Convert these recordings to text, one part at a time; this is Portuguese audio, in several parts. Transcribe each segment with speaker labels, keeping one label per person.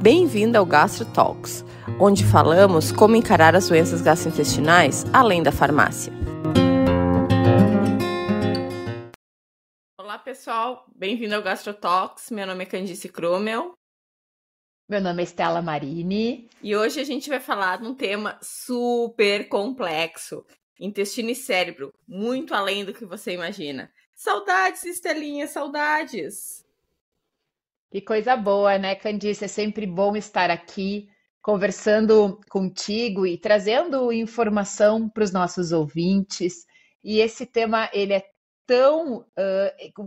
Speaker 1: Bem-vindo ao Gastro Talks, onde falamos como encarar as doenças gastrointestinais além da farmácia. Olá pessoal, bem-vindo ao Gastro Talks, meu nome é Candice Krumel.
Speaker 2: Meu nome é Estela Marini.
Speaker 1: E hoje a gente vai falar de um tema super complexo, intestino e cérebro, muito além do que você imagina. Saudades, Estelinha, saudades!
Speaker 2: Que coisa boa, né, Candice? É sempre bom estar aqui conversando contigo e trazendo informação para os nossos ouvintes. E esse tema, ele é tão,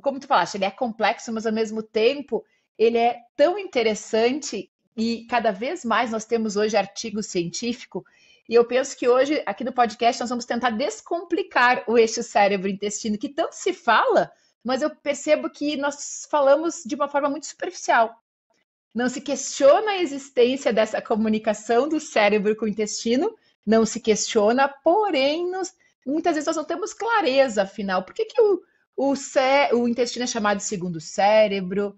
Speaker 2: como tu falaste, ele é complexo, mas ao mesmo tempo ele é tão interessante e cada vez mais nós temos hoje artigo científico. E eu penso que hoje, aqui no podcast, nós vamos tentar descomplicar o eixo cérebro-intestino, que tanto se fala, mas eu percebo que nós falamos de uma forma muito superficial. Não se questiona a existência dessa comunicação do cérebro com o intestino, não se questiona, porém, muitas vezes nós não temos clareza, afinal. Por que o intestino é chamado de segundo cérebro?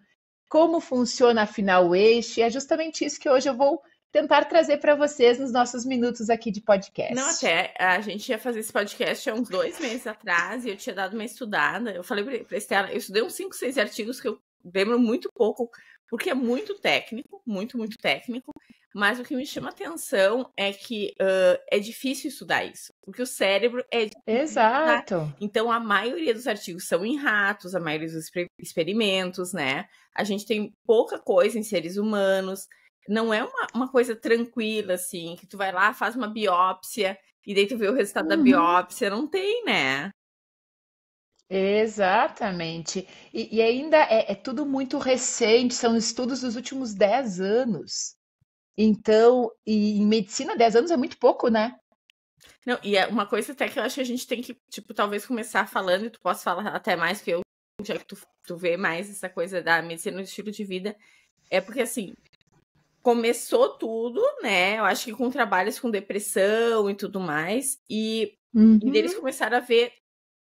Speaker 2: Como funciona, afinal, o eixo? E é justamente isso que hoje eu vou tentar trazer para vocês nos nossos minutos aqui de podcast.
Speaker 1: Não, até a gente ia fazer esse podcast há uns 2 meses atrás e eu tinha dado uma estudada. Eu falei pra Estela, eu estudei uns 5, 6 artigos que eu lembro muito pouco, porque é muito técnico, muito técnico, mas o que me chama atenção é que é difícil estudar isso, porque o cérebro é difícil.
Speaker 2: Exato.
Speaker 1: Então, a maioria dos artigos são em ratos, a maioria dos experimentos, né? A gente tem pouca coisa em seres humanos. Não é uma coisa tranquila, assim, que tu vai lá, faz uma biópsia e daí tu vê o resultado da biópsia. Não tem, né?
Speaker 2: Exatamente. E ainda é tudo muito recente, são estudos dos últimos 10 anos. Então, e em medicina, 10 anos é muito pouco, né?
Speaker 1: Não, e é uma coisa até que eu acho que a gente tem que, tipo, talvez começar falando, e tu possa falar até mais que eu, já que tu vê mais essa coisa da medicina do estilo de vida, é porque, assim, começou tudo, né? Eu acho que com trabalhos com depressão e tudo mais. E eles começaram a ver.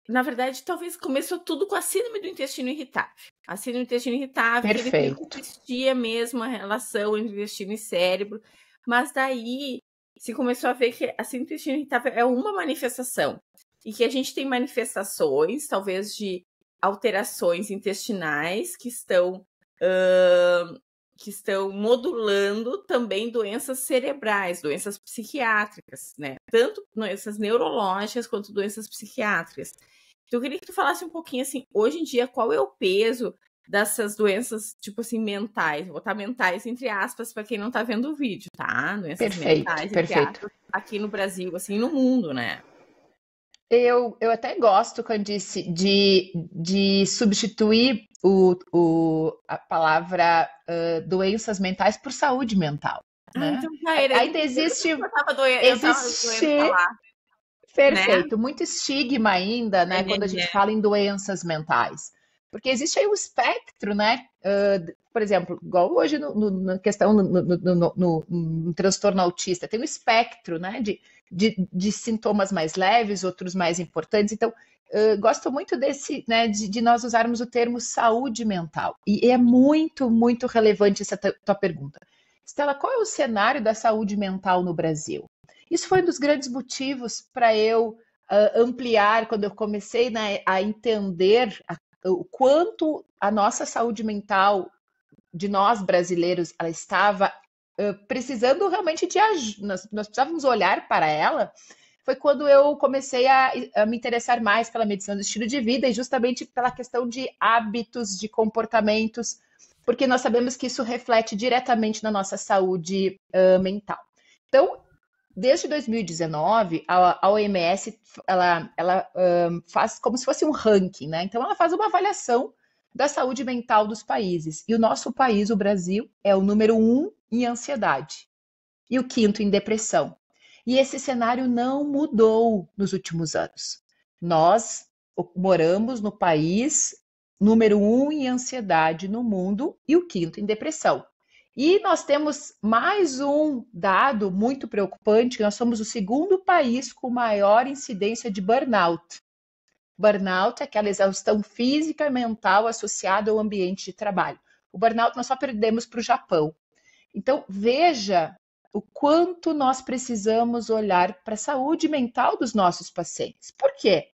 Speaker 1: Na verdade, talvez começou tudo com a síndrome do intestino irritável. A síndrome do intestino irritável,
Speaker 2: Perfeito.
Speaker 1: que existia mesmo a relação entre intestino e cérebro. Mas daí se começou a ver que a síndrome do intestino irritável é uma manifestação. E que a gente tem manifestações, talvez, de alterações intestinais que estão modulando também doenças cerebrais, doenças psiquiátricas, né? Tanto doenças neurológicas quanto doenças psiquiátricas. Então, eu queria que tu falasse um pouquinho, assim, hoje em dia, qual é o peso dessas doenças, tipo assim, mentais? Vou botar mentais entre aspas para quem não tá vendo o vídeo, tá? Doenças mentais, entre aspas, aqui no Brasil, assim, no mundo, né?
Speaker 2: Eu até gosto, Candice, de substituir a palavra doenças mentais por saúde mental. Né?
Speaker 1: Então já era.
Speaker 2: Ainda existe.
Speaker 1: Né?
Speaker 2: Perfeito, muito estigma ainda, né, quando a gente fala em doenças mentais. Porque existe aí um espectro, né? Por exemplo, igual hoje na questão no transtorno autista, tem um espectro, né, de sintomas mais leves, outros mais importantes. Então, gosto muito desse, né, de nós usarmos o termo saúde mental. E é muito relevante essa tua pergunta. Estela, qual é o cenário da saúde mental no Brasil? Isso foi um dos grandes motivos para eu ampliar, quando eu comecei, né, a entender o quanto a nossa saúde mental de nós brasileiros ela estava precisando realmente de ajuda. Nós precisávamos olhar para ela. Foi quando eu comecei a me interessar mais pela medicina do estilo de vida e justamente pela questão de hábitos, de comportamentos, porque nós sabemos que isso reflete diretamente na nossa saúde mental. Então, desde 2019, a OMS ela faz como se fosse um ranking, né? Então, ela faz uma avaliação da saúde mental dos países. E o nosso país, o Brasil, é o número 1 em ansiedade e o 5º em depressão. E esse cenário não mudou nos últimos anos. Nós moramos no país número 1 em ansiedade no mundo e o 5º em depressão. E nós temos mais um dado muito preocupante, que nós somos o 2º país com maior incidência de burnout. Burnout é aquela exaustão física e mental associada ao ambiente de trabalho. O burnout nós só perdemos para o Japão. Então, veja o quanto nós precisamos olhar para a saúde mental dos nossos pacientes. Por quê?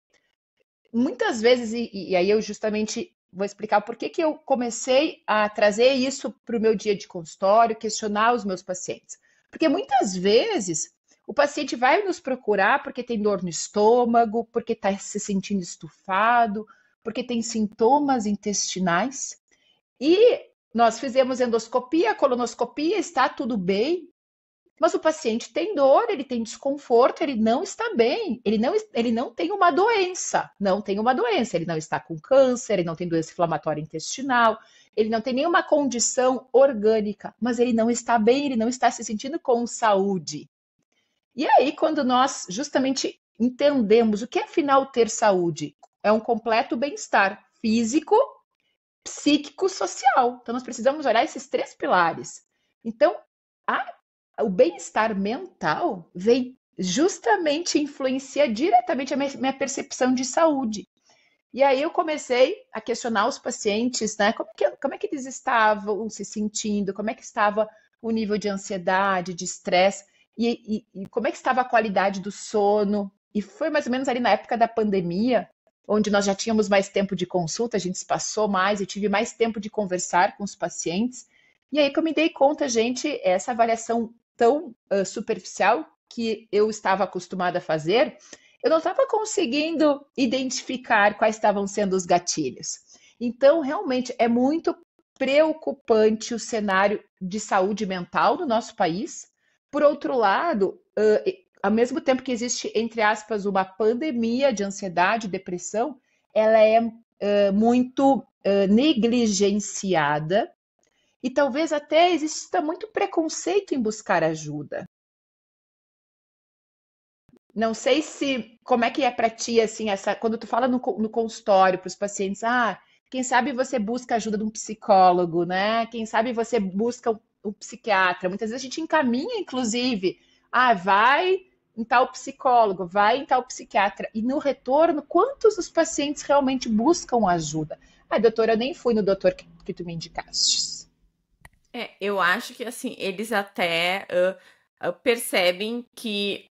Speaker 2: Muitas vezes, e aí eu justamente vou explicar por que eu comecei a trazer isso para o meu dia de consultório, questionar os meus pacientes. Porque muitas vezes o paciente vai nos procurar porque tem dor no estômago, porque está se sentindo estufado, porque tem sintomas intestinais. E nós fizemos endoscopia, colonoscopia, está tudo bem, mas o paciente tem dor, ele tem desconforto, ele não está bem, ele não tem uma doença, ele não está com câncer, ele não tem doença inflamatória intestinal, ele não tem nenhuma condição orgânica, mas ele não está bem, ele não está se sentindo com saúde. E aí, quando nós justamente entendemos o que é afinal ter saúde, é um completo bem-estar físico, psíquico, social. Então, nós precisamos olhar esses 3 pilares. Então, o bem-estar mental vem justamente influencia diretamente a minha percepção de saúde. E aí eu comecei a questionar os pacientes, né? Como é que eles estavam se sentindo, como é que estava o nível de ansiedade, de estresse, e como é que estava a qualidade do sono. E foi mais ou menos ali na época da pandemia, onde nós já tínhamos mais tempo de consulta, a gente se passou mais, eu tive mais tempo de conversar com os pacientes. E aí que eu me dei conta, gente, essa avaliação tão superficial que eu estava acostumada a fazer, eu não estava conseguindo identificar quais estavam sendo os gatilhos. Então, realmente, é muito preocupante o cenário de saúde mental do nosso país. Por outro lado, ao mesmo tempo que existe, entre aspas, uma pandemia de ansiedade e depressão, ela é muito negligenciada e talvez até exista muito preconceito em buscar ajuda. Não sei se como é que é para ti assim quando tu fala no consultório para os pacientes, quem sabe você busca ajuda de um psicólogo, né? Quem sabe você busca um psiquiatra. Muitas vezes a gente encaminha, inclusive, vai em tal psicólogo, vai em tal psiquiatra. E no retorno, quantos dos pacientes realmente buscam ajuda? Doutora, eu nem fui no doutor que tu me indicaste.
Speaker 1: Eu acho que assim, eles até percebem que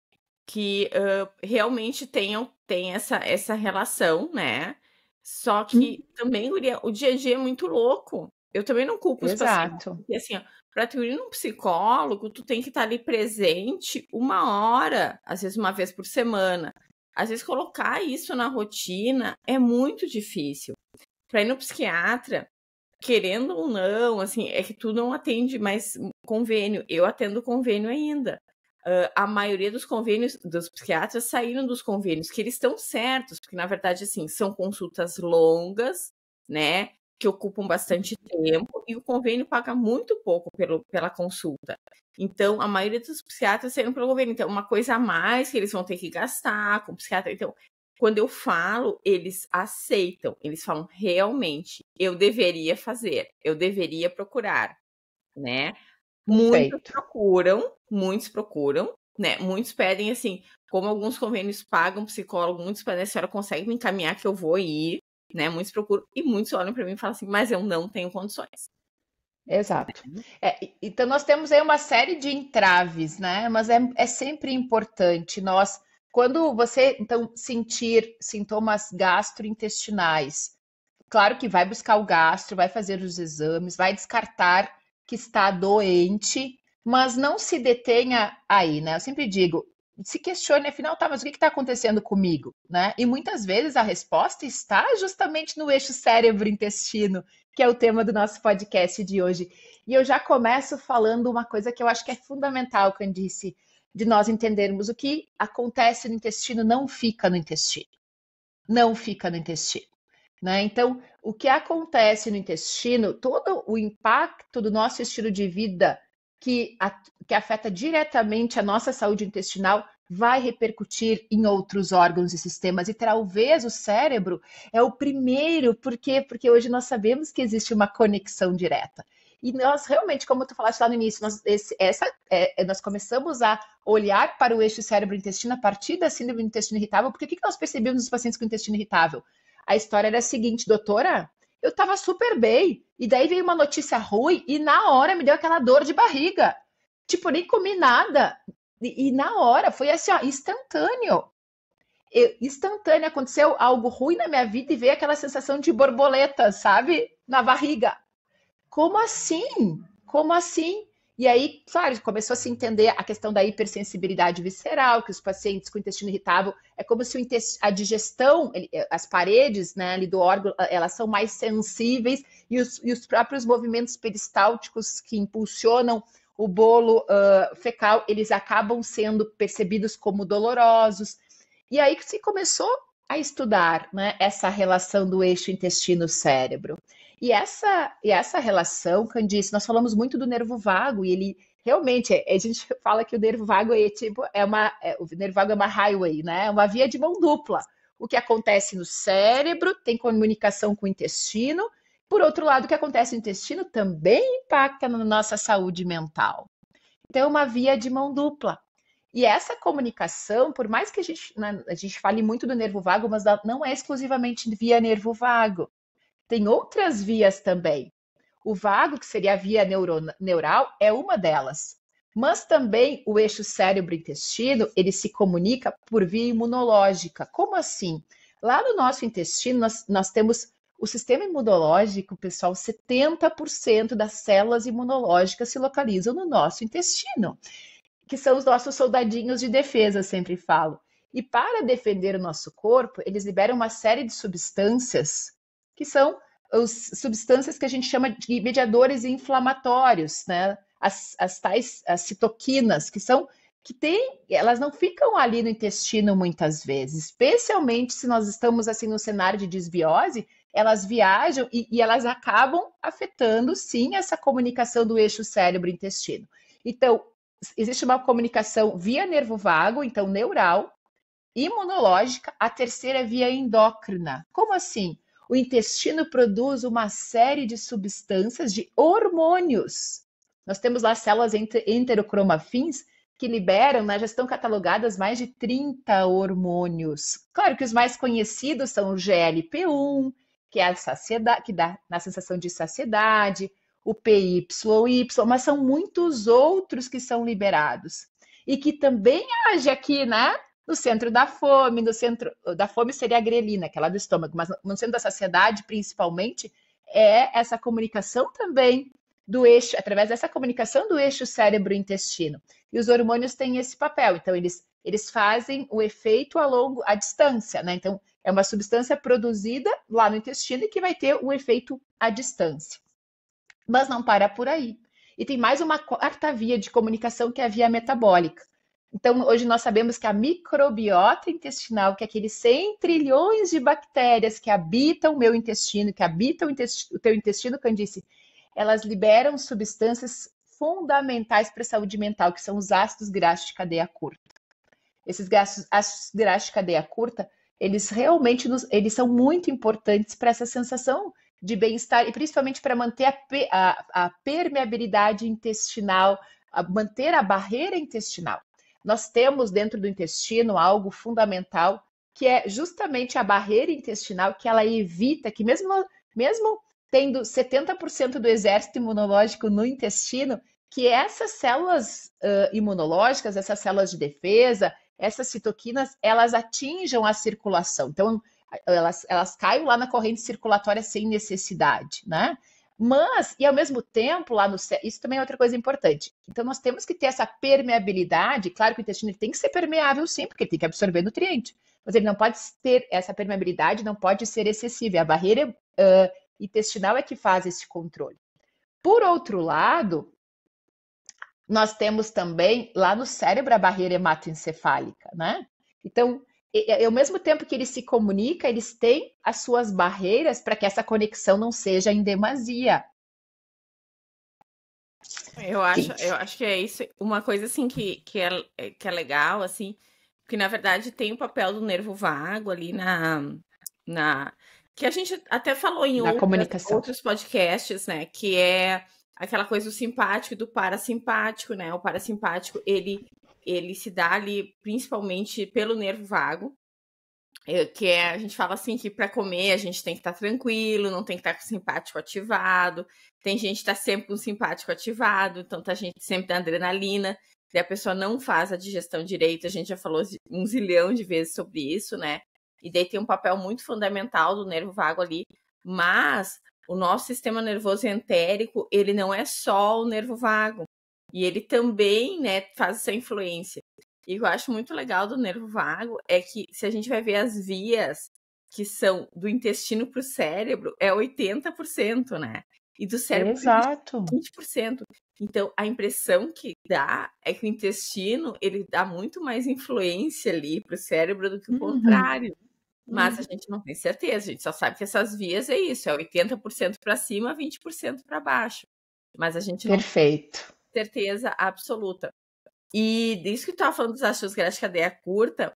Speaker 1: realmente tem essa relação, né? Só que também o dia a dia é muito louco. Eu também não culpo os pacientes. Porque assim, para tu ir num psicólogo, tu tem que estar ali presente 1 hora, às vezes 1 vez por semana. Às vezes colocar isso na rotina é muito difícil. Para ir no psiquiatra, querendo ou não, assim, é que tu não atende mais convênio. Eu atendo convênio ainda. A maioria dos convênios dos psiquiatras saíram dos convênios, que eles estão certos, porque na verdade, assim, são consultas longas, né, que ocupam bastante tempo, e o convênio paga muito pouco pela consulta. Então, a maioria dos psiquiatras saíram pelo convênio. Então, uma coisa a mais que eles vão ter que gastar com o psiquiatra. Então, quando eu falo, eles aceitam, eles falam, realmente, eu deveria fazer, eu deveria procurar, né? Muitos procuram, né? Muitos pedem assim, como alguns convênios pagam psicólogo, muitos pedem, a senhora consegue me encaminhar que eu vou ir, né? Muitos procuram, e muitos olham para mim e falam assim, mas eu não tenho condições.
Speaker 2: Exato. Então nós temos aí uma série de entraves, né? Mas é sempre importante nós, quando você então sentir sintomas gastrointestinais, claro que vai buscar o gastro, vai fazer os exames, vai descartar que está doente, mas não se detenha aí, né? Eu sempre digo, se questione, afinal, mas o que está acontecendo comigo, né? E muitas vezes a resposta está justamente no eixo cérebro-intestino, que é o tema do nosso podcast de hoje. E eu já começo falando uma coisa que eu acho que é fundamental, Candice, de nós entendermos o que acontece no intestino não fica no intestino. Não fica no intestino. Né? Então, o que acontece no intestino, todo o impacto do nosso estilo de vida que afeta diretamente a nossa saúde intestinal vai repercutir em outros órgãos e sistemas. E talvez o cérebro é o primeiro, por quê? Porque hoje nós sabemos que existe uma conexão direta. E nós realmente, como tu falaste lá no início, nós começamos a olhar para o eixo cérebro-intestino a partir da síndrome do intestino irritável, porque o que nós percebemos nos pacientes com intestino irritável? A história era a seguinte, doutora, eu tava super bem. E daí veio uma notícia ruim e na hora me deu aquela dor de barriga. Tipo, nem comi nada. E na hora, foi assim, ó, instantâneo. Instantâneo, aconteceu algo ruim na minha vida e veio aquela sensação de borboleta, sabe? Na barriga. Como assim? Como assim? E aí, claro, começou a se entender a questão da hipersensibilidade visceral, que os pacientes com intestino irritável, é como se a digestão, as paredes, né, ali do órgão, elas são mais sensíveis e os próprios movimentos peristálticos que impulsionam o bolo fecal, eles acabam sendo percebidos como dolorosos. E aí que se começou a estudar, né, essa relação do eixo intestino-cérebro. E essa relação, Candice, nós falamos muito do nervo vago, e ele realmente, a gente fala que o nervo vago o nervo vago é uma highway, né? É uma via de mão dupla. O que acontece no cérebro tem comunicação com o intestino, por outro lado, o que acontece no intestino também impacta na nossa saúde mental. Então, é uma via de mão dupla. E essa comunicação, por mais que a gente fale muito do nervo vago, mas não é exclusivamente via nervo vago. Tem outras vias também. O vago, que seria a via neural, é uma delas. Mas também o eixo cérebro-intestino, ele se comunica por via imunológica. Como assim? Lá no nosso intestino, nós temos o sistema imunológico, pessoal, 70% das células imunológicas se localizam no nosso intestino, que são os nossos soldadinhos de defesa, eu sempre falo. E para defender o nosso corpo, eles liberam uma série de substâncias que são as substâncias que a gente chama de mediadores inflamatórios, né? As tais as citoquinas, elas não ficam ali no intestino muitas vezes, especialmente se nós estamos assim no cenário de desbiose, elas viajam e elas acabam afetando sim essa comunicação do eixo cérebro-intestino. Então, existe uma comunicação via nervo vago, então neural, imunológica, a terceira via endócrina. Como assim? O intestino produz uma série de substâncias, de hormônios. Nós temos lá células enterocromafins que liberam, né, já estão catalogadas mais de 30 hormônios. Claro que os mais conhecidos são o GLP-1, que é a saciedade, que dá na sensação de saciedade, o PYY, mas são muitos outros que são liberados. E que também age aqui, né? No centro da fome, no centro da fome seria a grelina, aquela do estômago, mas no centro da saciedade, principalmente, é essa comunicação também do eixo, através dessa comunicação do eixo cérebro-intestino. E os hormônios têm esse papel, então eles fazem o efeito à distância, né? Então, é uma substância produzida lá no intestino e que vai ter um efeito à distância. Mas não para por aí. E tem mais uma quarta via de comunicação, que é a via metabólica. Então, hoje nós sabemos que a microbiota intestinal, que é aqueles 100 trilhões de bactérias que habitam o meu intestino, que habitam o teu intestino, Candice, elas liberam substâncias fundamentais para a saúde mental, que são os ácidos graxos de cadeia curta. Esses ácidos graxos de cadeia curta, eles realmente eles são muito importantes para essa sensação de bem-estar e principalmente para manter a permeabilidade intestinal, manter a barreira intestinal. Nós temos dentro do intestino algo fundamental, que é justamente a barreira intestinal, que ela evita que mesmo tendo 70% do exército imunológico no intestino, que essas células imunológicas, essas células de defesa, essas citoquinas, elas atinjam a circulação. Então, elas caem lá na corrente circulatória sem necessidade, né? Mas, e ao mesmo tempo, isso também é outra coisa importante. Então, nós temos que ter essa permeabilidade. Claro que o intestino tem que ser permeável, sim, porque ele tem que absorver nutriente. Mas ele não pode ter essa permeabilidade, não pode ser excessiva. A barreira intestinal é que faz esse controle. Por outro lado, nós temos também lá no cérebro a barreira hematoencefálica, né? Então, ao mesmo tempo que eles se comunicam, eles têm as suas barreiras para que essa conexão não seja em demasia.
Speaker 1: Eu acho que é isso. Uma coisa assim que é legal, assim, que na verdade tem o papel do nervo vago ali na que a gente até falou em outros podcasts, né? Que é aquela coisa do simpático e do parasimpático, né? O parasimpático, ele se dá ali principalmente pelo nervo vago. a gente fala assim que para comer a gente tem que estar tranquilo, não tem que estar com o simpático ativado. Tem gente que está sempre com o simpático ativado, então tá gente sempre na adrenalina, e a pessoa não faz a digestão direito. A gente já falou um zilhão de vezes sobre isso, né? E daí tem um papel muito fundamental do nervo vago ali, mas o nosso sistema nervoso entérico, ele não é só o nervo vago, e ele também, né, faz essa influência. E o que eu acho muito legal do nervo vago é que, se a gente vai ver as vias que são do intestino para o cérebro, é 80%, né? E do cérebro
Speaker 2: Exato.
Speaker 1: 20%. Então, a impressão que dá é que o intestino, ele dá muito mais influência ali para o cérebro do que o contrário. Mas a gente não tem certeza, a gente só sabe que essas vias é isso, é 80% para cima, 20% para baixo. Mas a gente não tem certeza absoluta. E disso que tu estava falando dos ácidos graxos de cadeia curta,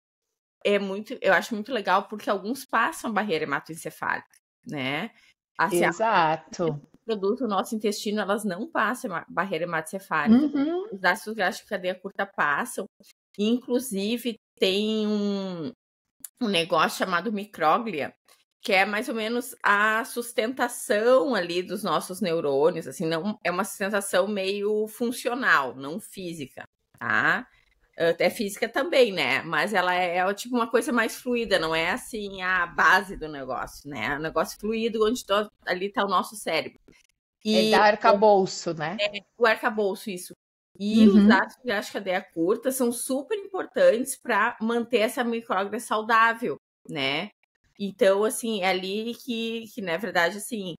Speaker 1: eu acho muito legal, porque alguns passam a barreira hematoencefálica, né? Assim,
Speaker 2: Exato.
Speaker 1: Produto, o nosso intestino, elas não passam a barreira hematoencefálica. Os ácidos graxos de cadeia curta passam. Inclusive, tem um negócio chamado micróglia, que é mais ou menos a sustentação ali dos nossos neurônios, assim, não é uma sustentação meio funcional, não física, tá? É física também, né? Mas ela é tipo uma coisa mais fluida, não é assim a base do negócio, né? É um negócio fluido onde ali está o nosso cérebro.
Speaker 2: É da arcabouço, né?
Speaker 1: O arcabouço, isso. E os ácidos graxos de cadeia curta são super importantes para manter essa micróglia saudável, né? Então, assim, é ali que na verdade, assim,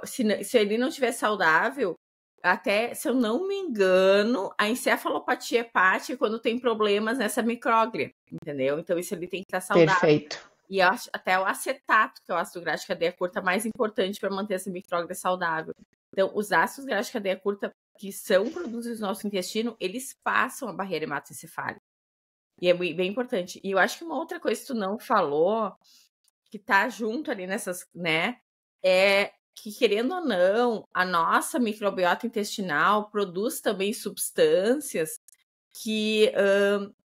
Speaker 1: se ele não estiver saudável, até, se eu não me engano, a encefalopatia hepática quando tem problemas nessa micróglia, entendeu? Então, isso ali tem que estar saudável.
Speaker 2: Perfeito.
Speaker 1: E até o acetato, que é o ácido graxo de cadeia curta, mais importante para manter essa micróglia saudável. Então, os ácidos graxos de cadeia curta que são produzidos no nosso intestino, eles passam a barreira hematoencefálica. E é bem importante. E eu acho que uma outra coisa que tu não falou, que tá junto ali nessas, né, é que, querendo ou não, a nossa microbiota intestinal produz também substâncias que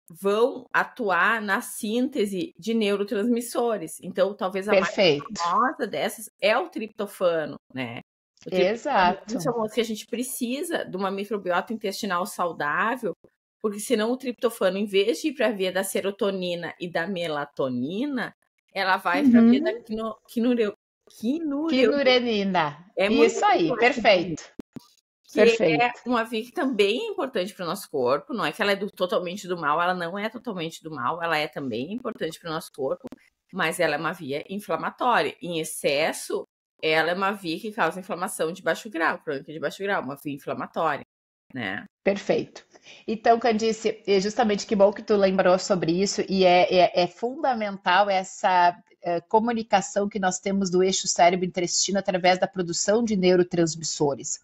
Speaker 1: vão atuar na síntese de neurotransmissores. Então, talvez a mais famosa dessas é o triptofano, né?
Speaker 2: Exato.
Speaker 1: Que a gente precisa de uma microbiota intestinal saudável, porque senão o triptofano, em vez de ir para a via da serotonina e da melatonina, ela vai para a via da
Speaker 2: quinurenina.
Speaker 1: É
Speaker 2: isso aí, perfeito.
Speaker 1: Perfeito. É uma via que também é importante para o nosso corpo, não é que ela é totalmente do mal, ela não é totalmente do mal, ela é também importante para o nosso corpo, mas ela é uma via inflamatória. Em excesso, ela é uma via que causa inflamação de baixo grau, crônica de baixo grau, uma via inflamatória, né?
Speaker 2: Perfeito. Então, Candice, justamente que bom que tu lembrou sobre isso, e é fundamental essa comunicação que nós temos do eixo cérebro-intestino através da produção de neurotransmissores.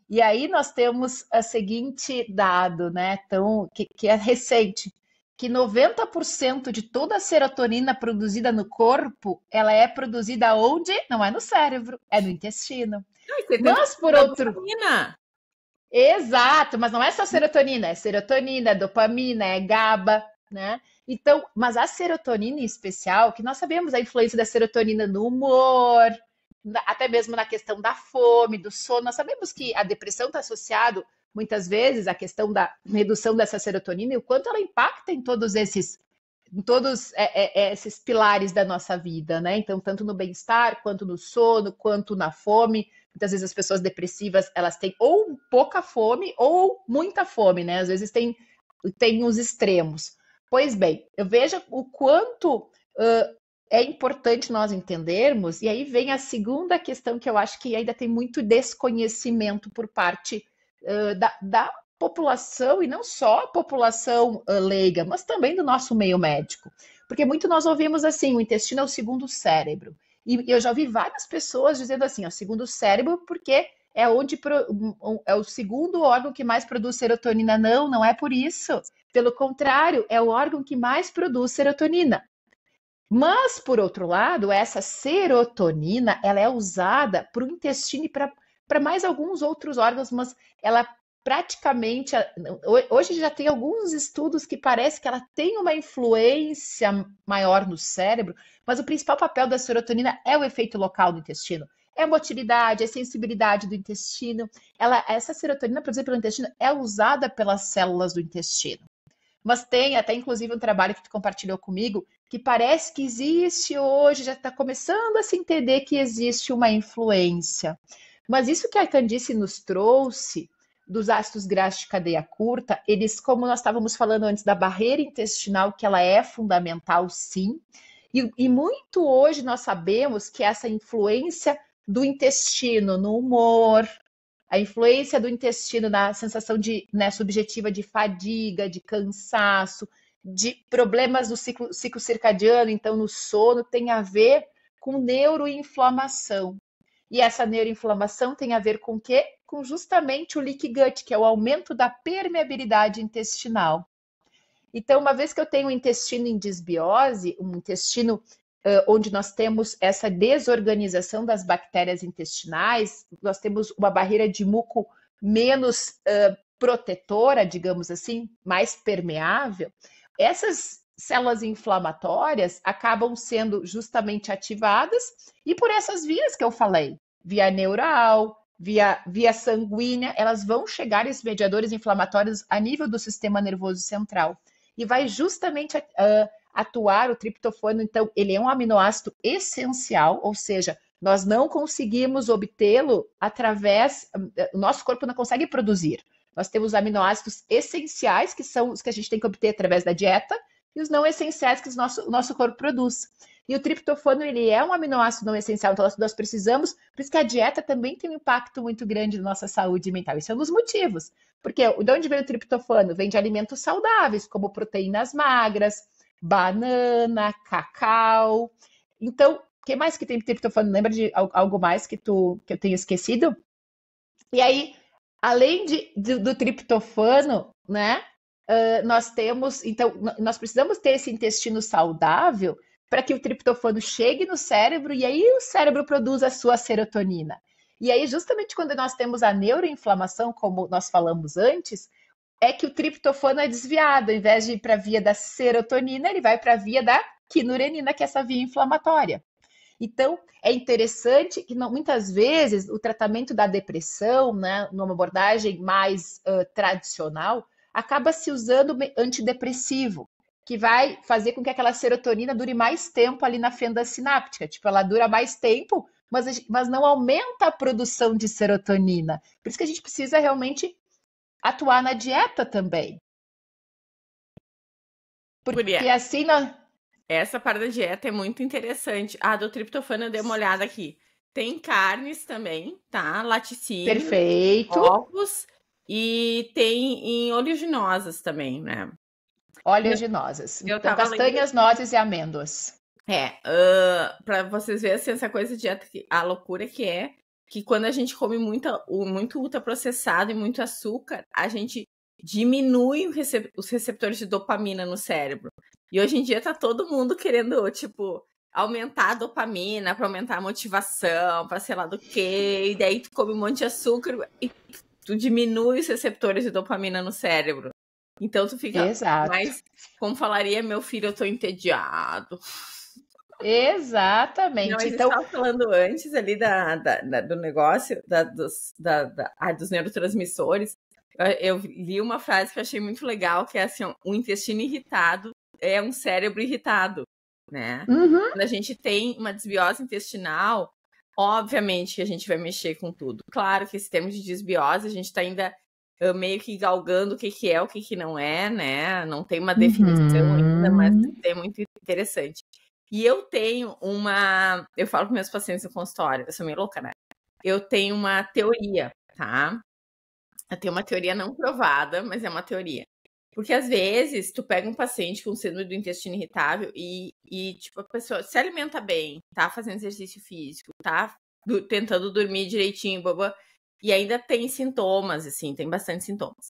Speaker 2: E aí nós temos o seguinte dado, né, então, que é recente, que 90% de toda a serotonina produzida no corpo, ela é produzida onde? Não é no cérebro, é no intestino. Mas por outro... Exato, mas não é só serotonina, é dopamina, é GABA, né? Então, mas a serotonina em especial, que nós sabemos a influência da serotonina no humor, até mesmo na questão da fome, do sono, nós sabemos que a depressão está associado muitas vezes à questão da redução dessa serotonina e o quanto ela impacta em todos esses pilares da nossa vida, né? Então, tanto no bem-estar, quanto no sono, quanto na fome. Muitas vezes as pessoas depressivas, elas têm ou pouca fome ou muita fome, né? Às vezes tem os extremos. Pois bem, eu vejo o quanto é importante nós entendermos, e aí vem a segunda questão que eu acho que ainda tem muito desconhecimento por parte da população, e não só a população leiga, mas também do nosso meio médico. Porque muito nós ouvimos assim, o intestino é o segundo cérebro. E eu já ouvi várias pessoas dizendo assim, o segundo cérebro, porque é o segundo órgão que mais produz serotonina. Não é por isso. Pelo contrário, é o órgão que mais produz serotonina. Mas, por outro lado, essa serotonina, ela é usada para o intestino e para mais alguns outros órgãos, mas ela praticamente, hoje já tem alguns estudos que parece que ela tem uma influência maior no cérebro, mas o principal papel da serotonina é o efeito local do intestino. É a motilidade, a sensibilidade do intestino. Essa serotonina produzida pelo intestino é usada pelas células do intestino. Mas tem até inclusive um trabalho que tu compartilhou comigo, que parece que existe hoje, já está começando a se entender que existe uma influência. Mas isso que a Candice nos trouxe dos ácidos graxos de cadeia curta, eles, como nós estávamos falando antes da barreira intestinal, que ela é fundamental, sim, e muito hoje nós sabemos que essa influência do intestino no humor, a influência do intestino na sensação de, né, subjetiva de fadiga, de cansaço, de problemas do ciclo circadiano, então no sono, tem a ver com neuroinflamação. E essa neuroinflamação tem a ver com o quê? Com justamente o leaky gut, que é o aumento da permeabilidade intestinal. Então, uma vez que eu tenho um intestino em desbiose, um intestino onde nós temos essa desorganização das bactérias intestinais, nós temos uma barreira de muco menos protetora, digamos assim, mais permeável, essas células inflamatórias acabam sendo justamente ativadas e por essas vias que eu falei, via neural, via sanguínea, elas vão chegar, esses mediadores inflamatórios, a nível do sistema nervoso central. E vai justamente atuar o triptofano, então, ele é um aminoácido essencial, ou seja, nós não conseguimos obtê-lo através, o nosso corpo não consegue produzir. Nós temos aminoácidos essenciais, que são os que a gente tem que obter através da dieta, e os não essenciais que o nosso corpo produz. E o triptofano, ele é um aminoácido não essencial, então nós precisamos, por isso que a dieta também tem um impacto muito grande na nossa saúde mental. Esse é um dos motivos. Porque de onde vem o triptofano? Vem de alimentos saudáveis, como proteínas magras, banana, cacau. Então, o que mais que tem triptofano? Lembra de algo mais que eu tenho esquecido? E aí, além do triptofano, né? Nós temos, então, nós precisamos ter esse intestino saudável para que o triptofano chegue no cérebro e aí o cérebro produza a sua serotonina. E aí, justamente quando nós temos a neuroinflamação, como nós falamos antes, é que o triptofano é desviado. Ao invés de ir para a via da serotonina, ele vai para a via da quinurenina, que é essa via inflamatória. Então, é interessante que muitas vezes o tratamento da depressão, né, numa abordagem mais tradicional, acaba se usando antidepressivo, que vai fazer com que aquela serotonina dure mais tempo ali na fenda sináptica. Tipo, ela dura mais tempo, mas não aumenta a produção de serotonina. Por isso que a gente precisa realmente atuar na dieta também. Porque assim...
Speaker 1: Essa parte da dieta é muito interessante. A do triptofano eu dei uma olhada aqui. Tem carnes também, tá? Laticínio.
Speaker 2: Perfeito.
Speaker 1: Ovos. E tem em oleaginosas também, né?
Speaker 2: Oleaginosas. Então, castanhas, nozes e amêndoas.
Speaker 1: Para vocês verem assim, essa coisa de dieta, a loucura que é, que quando a gente come muito ultraprocessado e muito açúcar, a gente diminui os receptores de dopamina no cérebro. E hoje em dia tá todo mundo querendo, tipo, aumentar a dopamina para aumentar a motivação, para sei lá do quê. E daí tu come um monte de açúcar e tu diminui os receptores de dopamina no cérebro. Então tu fica mais, como falaria meu filho, eu tô entediado.
Speaker 2: Exatamente.
Speaker 1: Não, a gente estava falando antes ali do negócio, dos neurotransmissores. Eu li uma frase que eu achei muito legal, que é assim, o intestino irritado é um cérebro irritado, né?
Speaker 2: Uhum.
Speaker 1: Quando a gente tem uma desbiose intestinal, obviamente que a gente vai mexer com tudo. Claro que esse termo de desbiose, a gente está ainda meio que galgando o que é, o que não é, né? Não tem uma definição ainda, mas é muito interessante. E eu tenho eu falo com meus pacientes no consultório, eu sou meio louca, né? Eu tenho uma teoria, tá? Eu tenho uma teoria não provada, mas é uma teoria. Porque às vezes tu pega um paciente com síndrome do intestino irritável e tipo, a pessoa se alimenta bem, tá fazendo exercício físico, tá tentando dormir direitinho, e ainda tem sintomas, assim, tem bastante sintomas.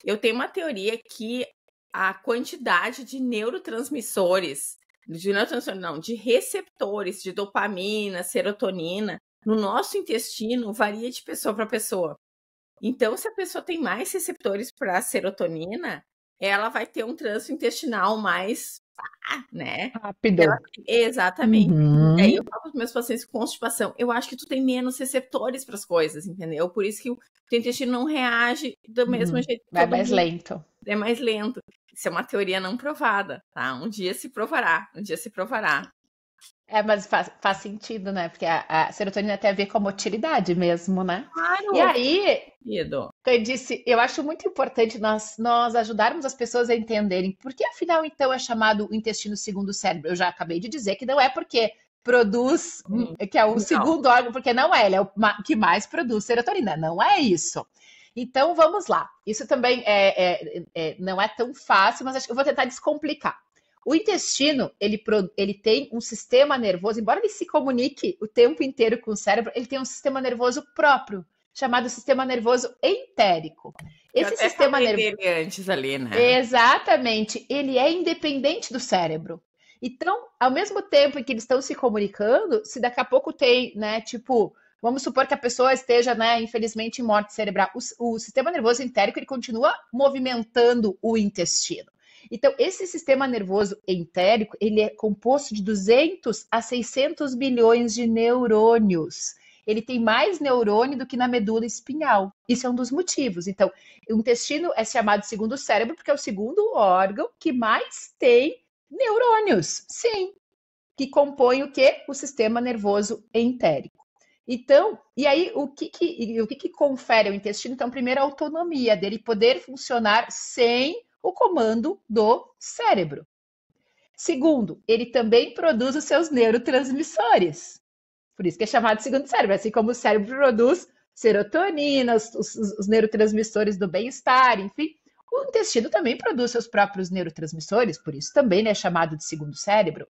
Speaker 1: Eu tenho uma teoria que a quantidade de neurotransmissores, de receptores de dopamina, serotonina, no nosso intestino varia de pessoa para pessoa. Então, se a pessoa tem mais receptores para serotonina, ela vai ter um trânsito intestinal mais, né?
Speaker 2: Rápido.
Speaker 1: Exatamente.
Speaker 2: Uhum.
Speaker 1: E aí eu falo para os meus pacientes com constipação, eu acho que tu tem menos receptores para as coisas, entendeu? Por isso que o teu intestino não reage do mesmo jeito que
Speaker 2: Vai
Speaker 1: todo
Speaker 2: mais
Speaker 1: mundo.
Speaker 2: lento.
Speaker 1: É mais lento. Isso é uma teoria não provada, tá? Um dia se provará.
Speaker 2: Mas faz sentido, né? Porque a serotonina tem a ver com a motilidade mesmo, né? E
Speaker 1: Claro,
Speaker 2: aí,
Speaker 1: querido.
Speaker 2: eu disse, eu acho muito importante nós ajudarmos as pessoas a entenderem por que, afinal, então, é chamado o intestino segundo o cérebro. Eu já acabei de dizer que não é porque produz, que é o
Speaker 1: Não.
Speaker 2: segundo órgão, porque não é, ele é o que mais produz serotonina. Não é isso. Então, vamos lá. Isso também não é tão fácil, mas acho que eu vou tentar descomplicar. O intestino, ele tem um sistema nervoso, embora ele se comunique o tempo inteiro com o cérebro, ele tem um sistema nervoso próprio, chamado sistema nervoso entérico.
Speaker 1: Esse sistema nervoso dele antes ali, né?
Speaker 2: Exatamente, ele é independente do cérebro. Então, ao mesmo tempo em que eles estão se comunicando, se daqui a pouco tem, né, tipo, vamos supor que a pessoa esteja, né, infelizmente em morte cerebral, o sistema nervoso entérico ele continua movimentando o intestino. Então, esse sistema nervoso entérico, ele é composto de 200 a 600 bilhões de neurônios. Ele tem mais neurônio do que na medula espinhal. Isso é um dos motivos. Então, o intestino é chamado segundo cérebro porque é o segundo órgão que mais tem neurônios. Sim, que compõe o quê? O sistema nervoso entérico. Então, e aí o que confere ao intestino? Então, primeiro, a autonomia dele poder funcionar sem o comando do cérebro. Segundo, ele também produz os seus neurotransmissores. Por isso que é chamado de segundo cérebro, assim como o cérebro produz serotonina, os neurotransmissores do bem-estar, enfim. O intestino também produz seus próprios neurotransmissores, por isso também é chamado de segundo cérebro.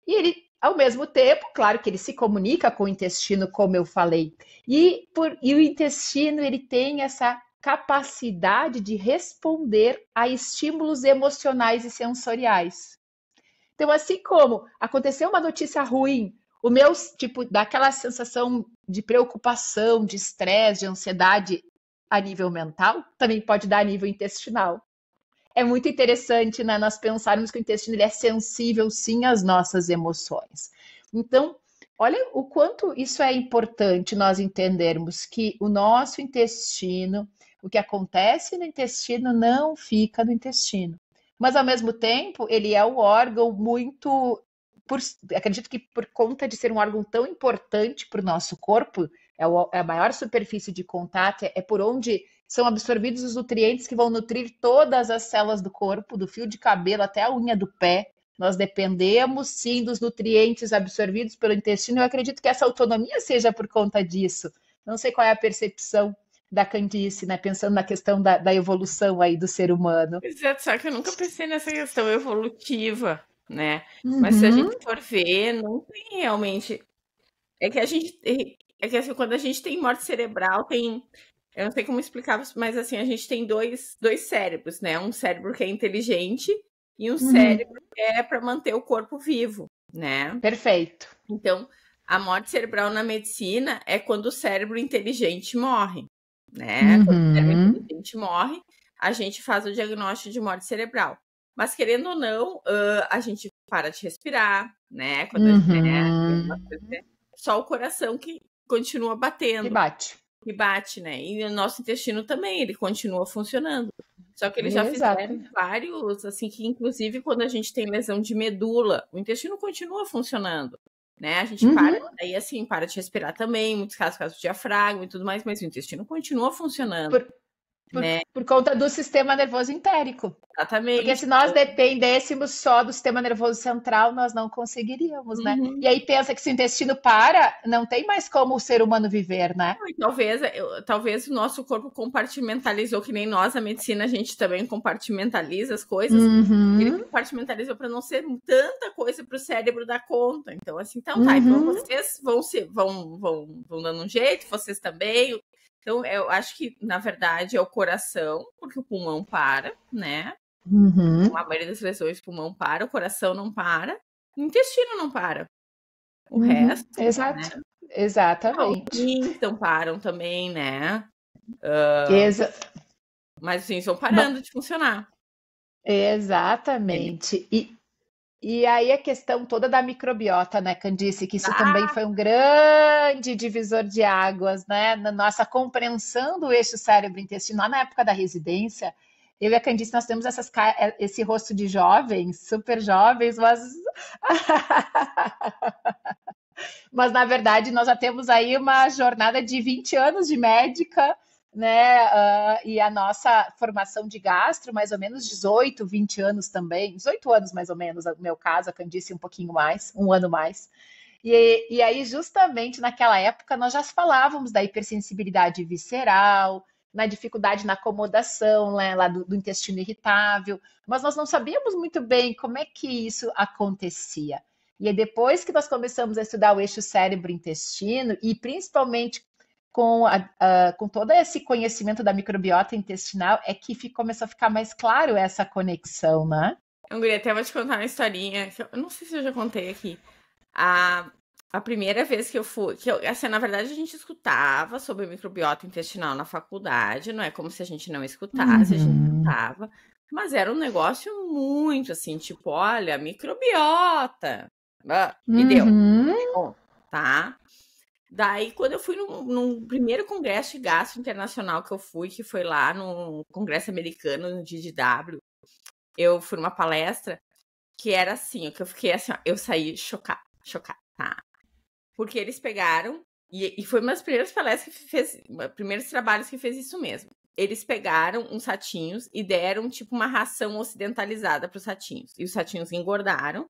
Speaker 2: E ele, ao mesmo tempo, claro que ele se comunica com o intestino, como eu falei. E o intestino, ele tem essa capacidade de responder a estímulos emocionais e sensoriais. Então, assim como aconteceu uma notícia ruim, o meu, tipo, dá aquela sensação de preocupação, de estresse, de ansiedade a nível mental, também pode dar a nível intestinal. É muito interessante, né, nós pensarmos que o intestino ele é sensível, sim, às nossas emoções. Então, olha o quanto isso é importante nós entendermos que o nosso intestino, o que acontece no intestino não fica no intestino. Mas, ao mesmo tempo, ele é um órgão muito. Acredito que por conta de ser um órgão tão importante para o nosso corpo, é a maior superfície de contato, é por onde são absorvidos os nutrientes que vão nutrir todas as células do corpo, do fio de cabelo até a unha do pé. Nós dependemos, sim, dos nutrientes absorvidos pelo intestino. Eu acredito que essa autonomia seja por conta disso. Não sei qual é a percepção da Candice, né? Pensando na questão da evolução aí do ser humano.
Speaker 1: Exato, só que eu nunca pensei nessa questão evolutiva, né? Mas se a gente for ver, não tem realmente. É que a gente. É que assim, quando a gente tem morte cerebral, tem. Eu não sei como explicar, mas assim, a gente tem dois cérebros, né? Um cérebro que é inteligente e um cérebro que é para manter o corpo vivo, né?
Speaker 2: Perfeito.
Speaker 1: Então, a morte cerebral na medicina é quando o cérebro inteligente morre, né? Quando o cérebro inteligente morre, a gente faz o diagnóstico de morte cerebral. Mas, querendo ou não, a gente para de respirar, né? Quando a gente, só o coração que continua batendo.
Speaker 2: Que
Speaker 1: bate, né? E o nosso intestino também, ele continua funcionando. Só que eles já fizeram vários, assim, que inclusive quando a gente tem lesão de medula, o intestino continua funcionando, né? A gente para, aí assim, para de respirar também, em muitos casos do diafragma e tudo mais, mas o intestino continua funcionando.
Speaker 2: Por conta do sistema nervoso entérico.
Speaker 1: Exatamente.
Speaker 2: Porque se nós dependêssemos só do sistema nervoso central, nós não conseguiríamos, né? E aí pensa que se o intestino para, não tem mais como o ser humano viver, né?
Speaker 1: Talvez o nosso corpo compartimentalizou, que nem nós, a medicina, a gente também compartimentaliza as coisas. Ele compartimentalizou para não ser tanta coisa para o cérebro dar conta. Então, assim, então tá, então vocês vão dando um jeito, vocês também. Então, eu acho que, na verdade, é o coração, porque o pulmão para, né? A maioria das lesões, o pulmão para, o coração não para, o intestino não para. O resto.
Speaker 2: Exato.
Speaker 1: Né?
Speaker 2: Exatamente.
Speaker 1: Os rins não param também, né?
Speaker 2: Exa
Speaker 1: Mas sim, estão
Speaker 2: ma
Speaker 1: parando de funcionar.
Speaker 2: exatamente. E aí a questão toda da microbiota, né, Candice, que isso também
Speaker 1: Ah,
Speaker 2: foi um grande divisor de águas, né, na nossa compreensão do eixo cérebro-intestinal na época da residência. Eu e a Candice, nós temos esse rosto de jovens, super jovens, mas mas na verdade nós já temos aí uma jornada de 20 anos de médica, né? E a nossa formação de gastro, mais ou menos 18, 20 anos também, 18 anos mais ou menos, no meu caso, a Candice um pouquinho mais, um ano mais. E aí, justamente naquela época, nós já falávamos da hipersensibilidade visceral, na dificuldade na acomodação, né, lá do intestino irritável, mas nós não sabíamos muito bem como é que isso acontecia. E aí, depois que nós começamos a estudar o eixo cérebro-intestino, e principalmente com todo esse conhecimento da microbiota intestinal, é que começou a ficar mais claro essa conexão, né?
Speaker 1: eu queria até vou te contar uma historinha, que eu não sei se eu já contei aqui. A primeira vez que eu fui, assim, na verdade a gente escutava sobre microbiota intestinal na faculdade, não é como se a gente não escutasse, a gente
Speaker 2: Uhum.
Speaker 1: escutava, mas era um negócio muito assim, tipo, olha, microbiota, e deu,
Speaker 2: Uhum.
Speaker 1: bom, tá? Daí, quando eu fui num primeiro congresso de gastro internacional que eu fui, que foi lá no Congresso Americano, no DDW, eu fui numa palestra que era assim, o que eu fiquei assim, ó, eu saí chocada, chocada, tá? Porque eles pegaram, e foi uma das primeiras palestras que fez, primeiros trabalhos que fez isso mesmo. Eles pegaram uns ratinhos e deram, tipo, uma ração ocidentalizada para os ratinhos. E os ratinhos engordaram.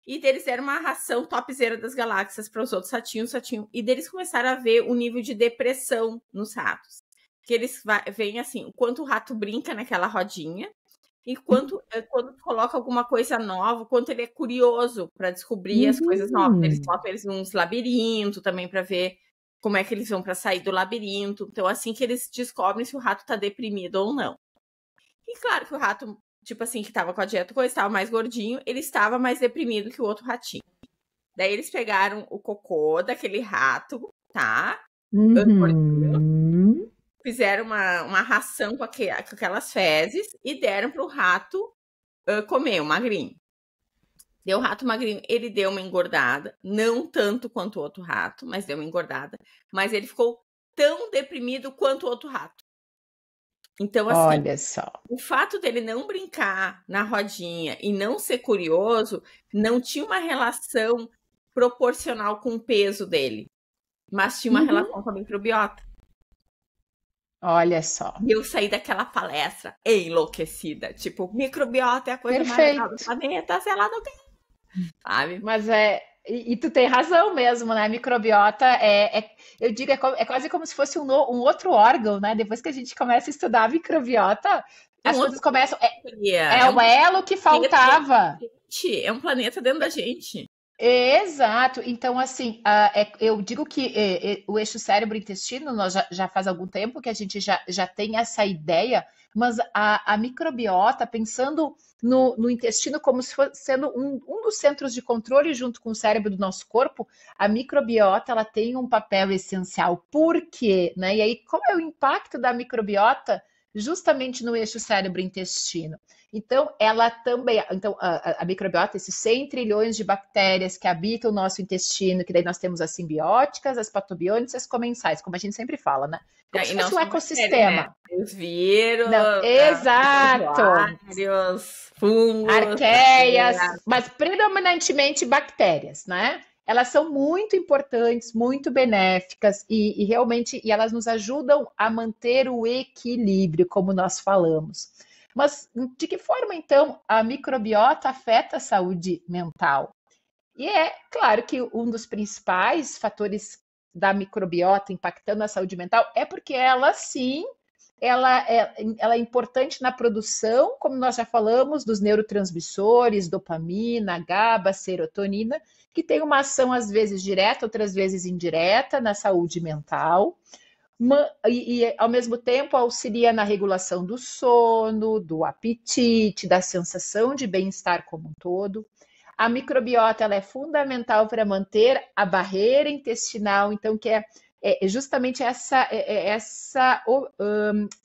Speaker 1: E deles deram uma ração topzera das galáxias para os outros ratinhos, e deles começaram a ver o nível de depressão nos ratos. Que eles veem assim, o quanto o rato brinca naquela rodinha, e quando coloca alguma coisa nova, quanto ele é curioso para descobrir as coisas novas. Eles
Speaker 2: Uhum.
Speaker 1: botam eles nos labirintos também para ver como é que eles vão para sair do labirinto. Então, assim que eles descobrem se o rato tá deprimido ou não. E claro que o rato, tipo assim, que tava com a dieta coisa, estava mais gordinho, ele estava mais deprimido que o outro ratinho. Daí eles pegaram o cocô daquele rato, tá?
Speaker 2: Uhum.
Speaker 1: Fizeram uma ração com aquelas fezes e deram pro rato comer, o magrinho. Deu o rato magrinho, ele deu uma engordada, não tanto quanto o outro rato, mas deu uma engordada. Mas ele ficou tão deprimido quanto o outro rato. Então, assim,
Speaker 2: Olha só.
Speaker 1: o fato dele não brincar na rodinha e não ser curioso não tinha uma relação proporcional com o peso dele, mas tinha uma
Speaker 2: Uhum.
Speaker 1: relação com a microbiota.
Speaker 2: Olha só.
Speaker 1: E eu saí daquela palestra enlouquecida. Tipo, microbiota é a coisa mais legal do
Speaker 2: Perfeito.
Speaker 1: planeta, sei lá, não tem, sabe?
Speaker 2: Mas e tu tem razão mesmo, né? Microbiota eu digo, é quase como se fosse um outro órgão, né? Depois que a gente começa a estudar a microbiota,
Speaker 1: É um
Speaker 2: as
Speaker 1: outro
Speaker 2: coisas começam. É
Speaker 1: é um
Speaker 2: o elo que
Speaker 1: planeta dentro
Speaker 2: faltava.
Speaker 1: da gente. É um planeta dentro da gente.
Speaker 2: Exato. Então, assim, eu digo que o eixo cérebro-intestino, nós já faz algum tempo que a gente já tem essa ideia, mas a microbiota, pensando no intestino como se fosse sendo um dos centros de controle junto com o cérebro do nosso corpo, a microbiota ela tem um papel essencial. Por quê? Né? E aí, qual é o impacto da microbiota justamente no eixo cérebro-intestino? Então, ela também, então, a microbiota, esses 100 trilhões de bactérias que habitam o nosso intestino, que daí nós temos as simbióticas, as patobiônicas e as comensais, como a gente sempre fala, né? Como se
Speaker 1: E não
Speaker 2: fosse um
Speaker 1: só bactérias, né?
Speaker 2: ecossistema.
Speaker 1: Os vírus,
Speaker 2: Não, exato.
Speaker 1: protozoários, fungos,
Speaker 2: Arqueias,
Speaker 1: bactérias.
Speaker 2: mas predominantemente bactérias, né? Elas são muito importantes, muito benéficas e realmente elas nos ajudam a manter o equilíbrio, como nós falamos. Mas de que forma, então, a microbiota afeta a saúde mental? E é claro que um dos principais fatores da microbiota impactando a saúde mental é porque ela, sim, ela é importante na produção, como nós já falamos, dos neurotransmissores, dopamina, GABA, serotonina, que tem uma ação às vezes direta, outras vezes indireta na saúde mental. Ao mesmo tempo auxilia na regulação do sono, do apetite, da sensação de bem-estar como um todo. A microbiota ela é fundamental para manter a barreira intestinal, então que é é justamente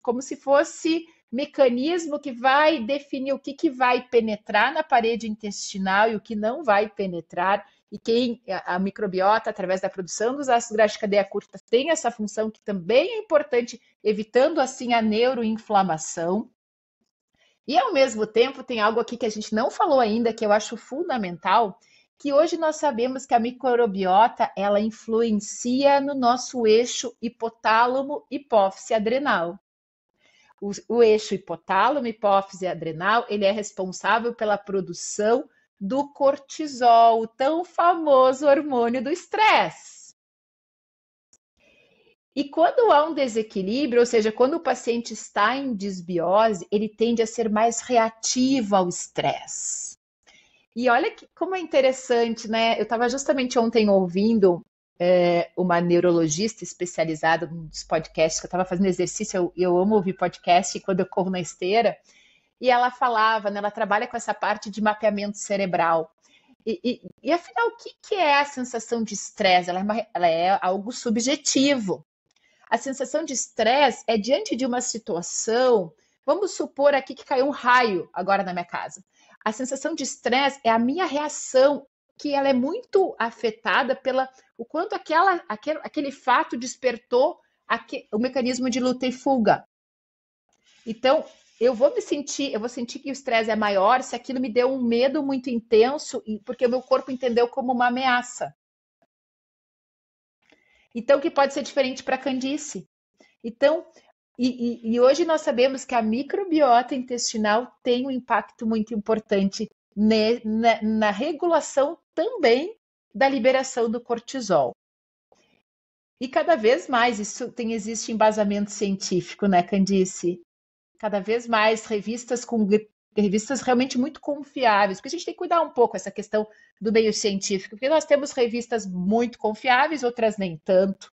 Speaker 2: como se fosse mecanismo que vai definir o que vai penetrar na parede intestinal e o que não vai penetrar. E a microbiota, através da produção dos ácidos graxos de cadeia curta, tem essa função que também é importante, evitando assim a neuroinflamação. E ao mesmo tempo tem algo aqui que a gente não falou ainda, que eu acho fundamental, que hoje nós sabemos que a microbiota ela influencia no nosso eixo hipotálamo, hipófise adrenal. O eixo hipotálamo, hipófise adrenal, ele é responsável pela produção do cortisol, o tão famoso hormônio do estresse. E quando há um desequilíbrio, ou seja, quando o paciente está em disbiose, ele tende a ser mais reativo ao estresse. E olha como é interessante, né? Eu estava justamente ontem ouvindo uma neurologista especializada nos podcasts, que eu estava fazendo exercício, eu amo ouvir podcast quando eu corro na esteira, e ela falava, né, ela trabalha com essa parte de mapeamento cerebral. E afinal, o que é a sensação de estresse? Ela é algo subjetivo. A sensação de estresse é diante de uma situação, vamos supor aqui que caiu um raio agora na minha casa. A sensação de estresse é a minha reação, que ela é muito afetada pela o quanto aquele fato despertou o mecanismo de luta e fuga. Então, eu vou sentir que o estresse é maior se aquilo me deu um medo muito intenso, porque o meu corpo entendeu como uma ameaça. Então, que pode ser diferente para a candice. Então, e hoje nós sabemos que a microbiota intestinal tem um impacto muito importante na regulação também da liberação do cortisol. E cada vez mais existe embasamento científico, né, Candice? Cada vez mais revistas realmente muito confiáveis, porque a gente tem que cuidar um pouco essa questão do meio científico, porque nós temos revistas muito confiáveis, outras nem tanto,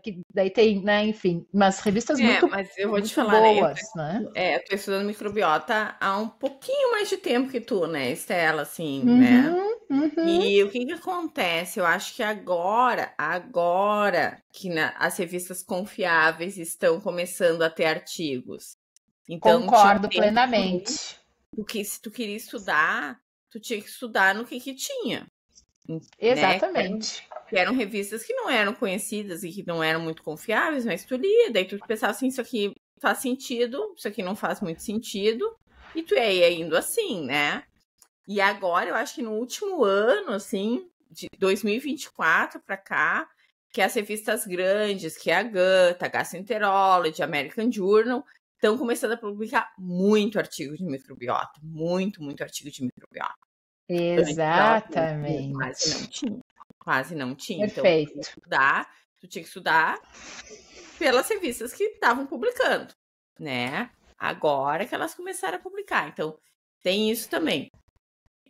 Speaker 2: que daí tem, né, enfim, umas revistas muito,
Speaker 1: mas eu vou te
Speaker 2: muito
Speaker 1: falar,
Speaker 2: boas, né?
Speaker 1: Eu tô estudando microbiota há um pouquinho mais de tempo que tu, né, Estela, assim, né? E o que acontece? Eu acho que agora que as revistas confiáveis estão começando a ter artigos. Então,
Speaker 2: concordo plenamente.
Speaker 1: Se tu queria estudar, tu tinha que estudar no que tinha.
Speaker 2: Exatamente.
Speaker 1: Né? Que eram revistas que não eram conhecidas e que não eram muito confiáveis, mas tu lia, daí tu pensava assim, isso aqui faz sentido, isso aqui não faz muito sentido, e tu ia indo assim, né? E agora, eu acho que no último ano, assim, de 2024 para cá, que as revistas grandes, que é a Gut, a Gastroenterology, a American Journal, estão começando a publicar muito artigo de microbiota. Muito, muito artigo de microbiota.
Speaker 2: Exatamente.
Speaker 1: Quase não tinha.
Speaker 2: Perfeito.
Speaker 1: Então, tu tinha que estudar pelas revistas que estavam publicando, né? Agora que elas começaram a publicar. Então, tem isso também.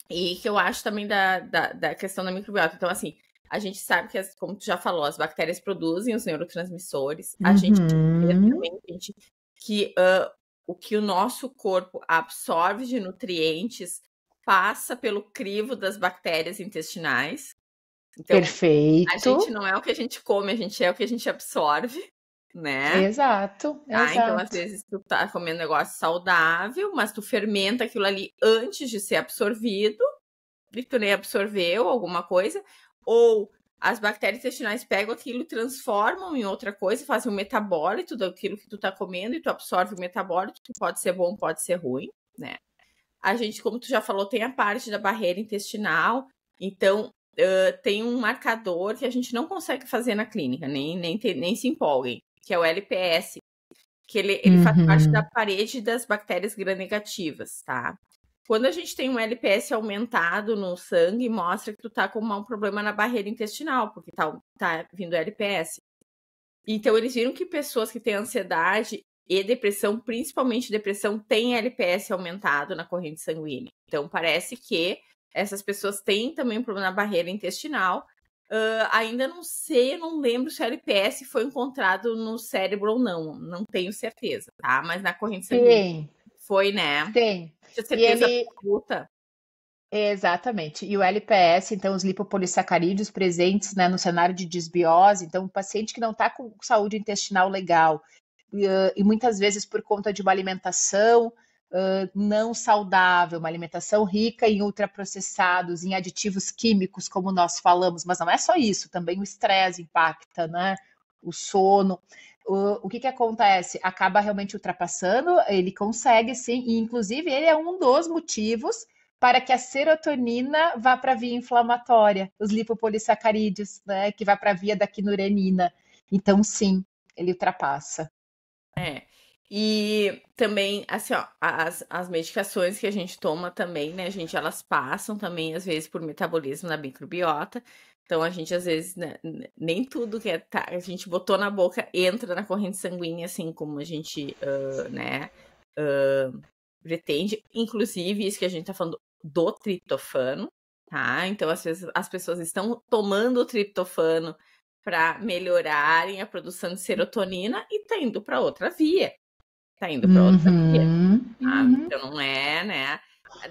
Speaker 1: E que eu acho também da questão da microbiota. Então, assim, a gente sabe que, como tu já falou, as bactérias produzem os neurotransmissores. A gente vê também, que o que o nosso corpo absorve de nutrientes passa pelo crivo das bactérias intestinais. Então,
Speaker 2: perfeito.
Speaker 1: A gente não é o que a gente come, a gente é o que a gente absorve, né?
Speaker 2: Exato.
Speaker 1: Então, às vezes, tu tá comendo negócio saudável, mas tu fermenta aquilo ali antes de ser absorvido, e tu nem absorveu alguma coisa, ou as bactérias intestinais pegam aquilo e transformam em outra coisa, fazem um metabólito daquilo que tu tá comendo, e tu absorve o metabólito, que pode ser bom, pode ser ruim, né? A gente, como tu já falou, tem a parte da barreira intestinal, então tem um marcador que a gente não consegue fazer na clínica, nem se empolguem, que é o LPS, que ele faz parte da parede das bactérias gram-negativas, tá? Quando a gente tem um LPS aumentado no sangue, mostra que tu tá com um problema na barreira intestinal, porque tá vindo LPS. Então, eles viram que pessoas que têm ansiedade e depressão, principalmente depressão, têm LPS aumentado na corrente sanguínea. Então, parece que essas pessoas têm também um problema na barreira intestinal. Ainda não sei, não lembro se o LPS foi encontrado no cérebro ou não tenho certeza, tá? Mas na corrente sanguínea foi, né?
Speaker 2: Tem.
Speaker 1: Tinha certeza absoluta?
Speaker 2: Exatamente. E o LPS, então, os lipopolissacarídeos presentes, né, no cenário de disbiose, então, um paciente que não está com saúde intestinal legal, e muitas vezes por conta de uma alimentação não saudável, uma alimentação rica em ultraprocessados, em aditivos químicos, como nós falamos, mas não é só isso, também o estresse impacta, né? O sono. O que acontece? Acaba realmente ultrapassando, ele consegue sim, e inclusive ele é um dos motivos para que a serotonina vá para a via inflamatória, os lipopolissacarídeos, né, que vai para a via da quinurenina. Então, sim, ele ultrapassa.
Speaker 1: É. E também, assim, ó, as medicações que a gente toma também, né, gente, elas passam também, às vezes, por metabolismo na microbiota. Então, a gente, às vezes, né, nem tudo que a gente botou na boca entra na corrente sanguínea, assim, como a gente, né, pretende. Inclusive, isso que a gente tá falando do triptofano, tá? Então, às vezes, as pessoas estão tomando o triptofano para melhorarem a produção de serotonina e tá indo para outra via. Tá indo para outra via. Então não é, né?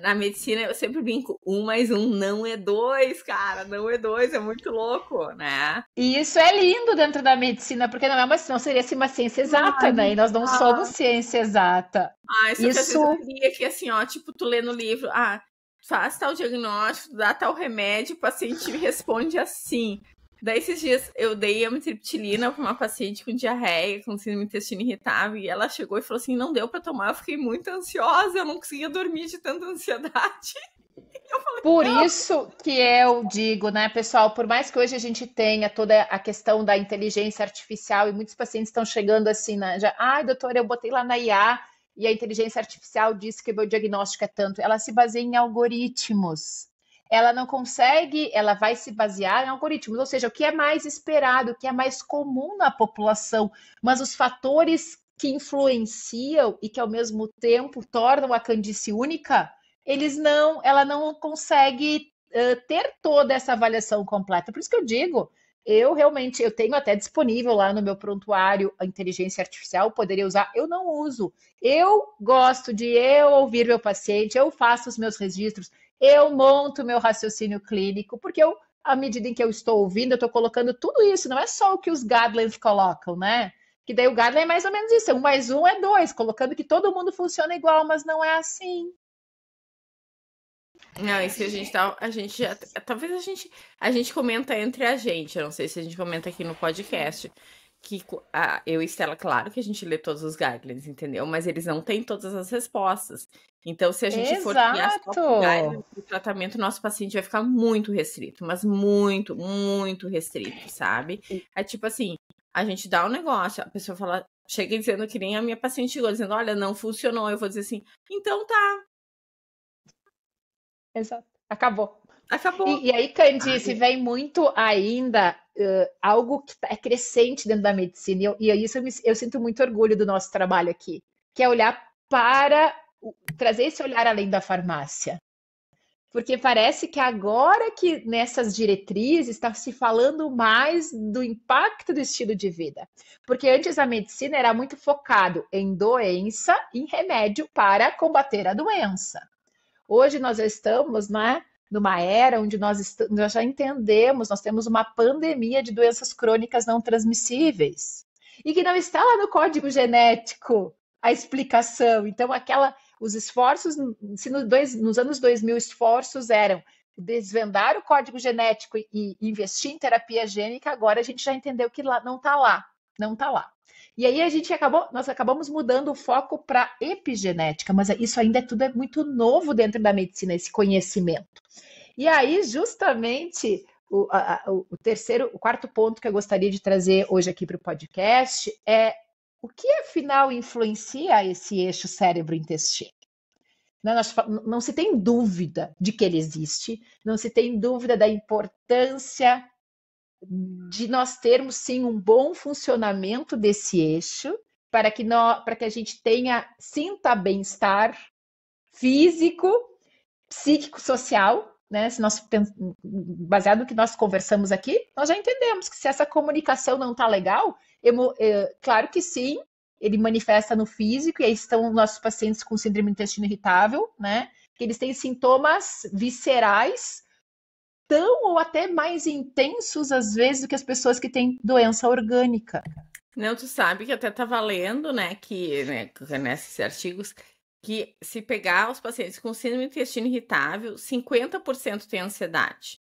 Speaker 1: Na medicina eu sempre brinco, 1 mais 1 não é 2, cara, não é 2, é muito louco, né?
Speaker 2: E isso é lindo dentro da medicina, porque não seria assim uma ciência exata, né? E nós não somos ciência exata.
Speaker 1: Só que às vezes eu queria que assim, ó, tipo, tu lê no livro, faz tal diagnóstico, dá tal remédio, o paciente responde assim. Daí esses dias eu dei amitriptilina para uma paciente com diarreia, com síndrome do intestino irritável, e ela chegou e falou assim, não deu para tomar, eu fiquei muito ansiosa, eu não conseguia dormir de tanta ansiedade. Eu falei,
Speaker 2: por isso que eu digo, né, pessoal, por mais que hoje a gente tenha toda a questão da inteligência artificial e muitos pacientes estão chegando assim, né, já, doutora, eu botei lá na IA e a inteligência artificial disse que o meu diagnóstico é tanto. Ela se baseia em algoritmos. Ela não consegue, ela vai se basear em algoritmos, ou seja, o que é mais esperado, o que é mais comum na população, mas os fatores que influenciam e que ao mesmo tempo tornam a candice única, ela não consegue ter toda essa avaliação completa. Por isso que eu digo, eu tenho até disponível lá no meu prontuário a inteligência artificial, poderia usar, eu não uso. Eu gosto de eu ouvir meu paciente, eu faço os meus registros, eu monto meu raciocínio clínico, porque à medida em que eu estou ouvindo, eu estou colocando tudo isso, não é só o que os guidelines colocam, né? Que daí o guideline é mais ou menos isso, 1 mais 1 é 2, colocando que todo mundo funciona igual, mas não é assim.
Speaker 1: Não, isso que a gente já, talvez a gente comenta entre a gente, eu não sei se a gente comenta aqui no podcast, que eu e Estela, claro que a gente lê todos os guidelines, entendeu? Mas eles não têm todas as respostas. Então, se a gente for criar só guidelines de tratamento, nosso paciente vai ficar muito restrito, mas muito, muito restrito, sabe? É tipo assim, a gente dá um negócio, a pessoa fala, chega dizendo que nem a minha paciente chegou, dizendo, olha, não funcionou, eu vou dizer assim, então tá.
Speaker 2: Exato. Acabou.
Speaker 1: Acabou.
Speaker 2: E aí, Candice, vem muito ainda algo que é crescente dentro da medicina, e isso eu sinto muito orgulho do nosso trabalho aqui, que é olhar trazer esse olhar além da farmácia. Porque parece que agora que nessas diretrizes está se falando mais do impacto do estilo de vida. Porque antes a medicina era muito focado em doença, em remédio para combater a doença. Hoje nós estamos, né, numa era onde nós já entendemos, nós temos uma pandemia de doenças crônicas não transmissíveis e que não está lá no código genético a explicação. Então, os esforços, se nos anos 2000 esforços eram desvendar o código genético e investir em terapia gênica, agora a gente já entendeu que não está lá, não está lá. E aí nós acabamos mudando o foco para epigenética, mas isso ainda tudo é muito novo dentro da medicina, esse conhecimento. E aí, justamente, o quarto ponto que eu gostaria de trazer hoje aqui para o podcast é o que afinal influencia esse eixo cérebro-intestino. Não se tem dúvida de que ele existe, não se tem dúvida da importância de nós termos sim um bom funcionamento desse eixo para que a gente sinta bem-estar físico, psíquico, social, né? Baseado no que nós conversamos aqui, nós já entendemos que se essa comunicação não está legal, claro que sim, ele manifesta no físico, e aí estão nossos pacientes com síndrome do intestino irritável, né? que eles têm sintomas viscerais tão ou até mais intensos, às vezes, do que as pessoas que têm doença orgânica.
Speaker 1: Não, tu sabe que até estava lendo, né, nesses artigos, que se pegar os pacientes com síndrome do intestino irritável, 50% tem ansiedade,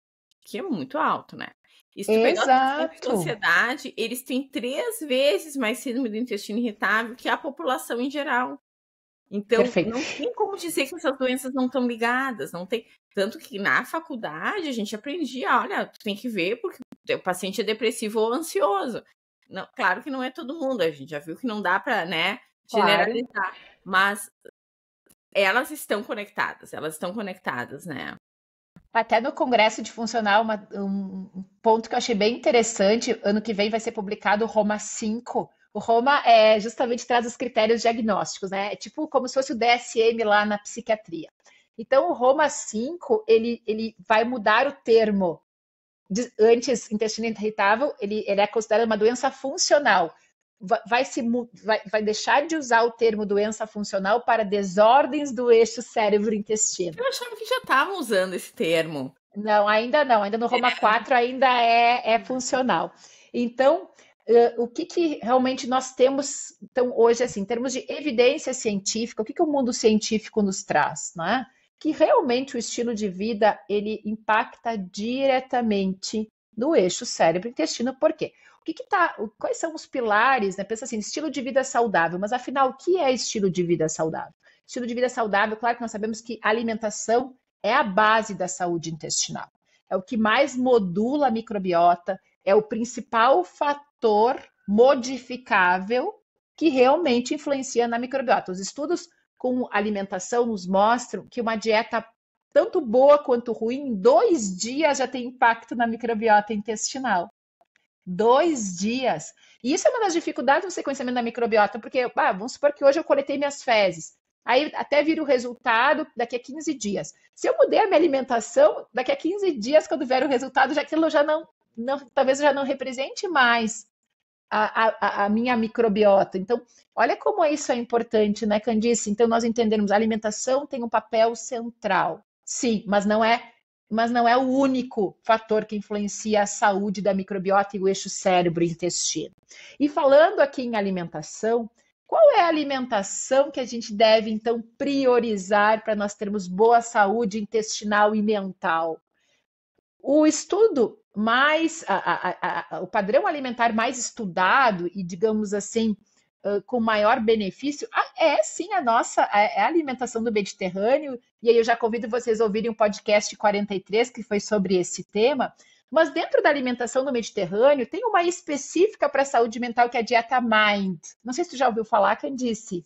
Speaker 1: que é muito alto, né? E se tu pegar os pacientes com ansiedade, eles têm 3 vezes mais síndrome do intestino irritável que a população em geral. Então,
Speaker 2: Perfeito.
Speaker 1: Não tem como dizer que essas doenças não estão ligadas, não tem. Tanto que na faculdade a gente aprendia, olha, tu tem que ver porque o paciente é depressivo ou ansioso. Não, claro que não é todo mundo, a gente já viu que não dá para, né, generalizar, claro. Mas elas estão conectadas, né?
Speaker 2: Até no Congresso de Funcional, um ponto que eu achei bem interessante, ano que vem vai ser publicado o Roma 5. O Roma justamente traz os critérios diagnósticos, né? É tipo como se fosse o DSM lá na psiquiatria. Então, o Roma 5, ele vai mudar o termo. Antes, intestino irritável, ele é considerado uma doença funcional. Vai deixar de usar o termo doença funcional para desordens do eixo cérebro-intestino.
Speaker 1: Eu achava que já estavam usando esse termo.
Speaker 2: Não, ainda não. Ainda no Roma 4 ainda é funcional. Então, o que realmente nós temos então, hoje, assim, em termos de evidência científica, o que o mundo científico nos traz, né? Que realmente o estilo de vida, ele impacta diretamente no eixo cérebro-intestino. Por quê? Quais são os pilares, né? Pensa assim, estilo de vida saudável, mas afinal, o que é estilo de vida saudável? Estilo de vida saudável, claro que nós sabemos que a alimentação é a base da saúde intestinal. É o que mais modula a microbiota, é o principal fator modificável que realmente influencia na microbiota. Os estudos com alimentação nos mostram que uma dieta tanto boa quanto ruim, em 2 dias já tem impacto na microbiota intestinal. 2 dias. E isso é uma das dificuldades no sequenciamento da microbiota, porque vamos supor que hoje eu coletei minhas fezes. Aí até vira o resultado daqui a 15 dias. Se eu mudei a minha alimentação, daqui a 15 dias, quando vier o resultado, aquilo já não talvez já não represente mais a minha microbiota. Então, olha como isso é importante, né, Candice? Então, nós entendermos a alimentação tem um papel central. Sim, mas não é o único fator que influencia a saúde da microbiota e o eixo cérebro-intestino. E falando aqui em alimentação, qual é a alimentação que a gente deve, então, priorizar para nós termos boa saúde intestinal e mental? O estudo o padrão alimentar mais estudado e, digamos assim, com maior benefício, sim a alimentação do Mediterrâneo, e aí eu já convido vocês a ouvirem o podcast 43, que foi sobre esse tema, mas dentro da alimentação do Mediterrâneo, tem uma específica para a saúde mental, que é a dieta Mind. Não sei se tu já ouviu falar, Candice.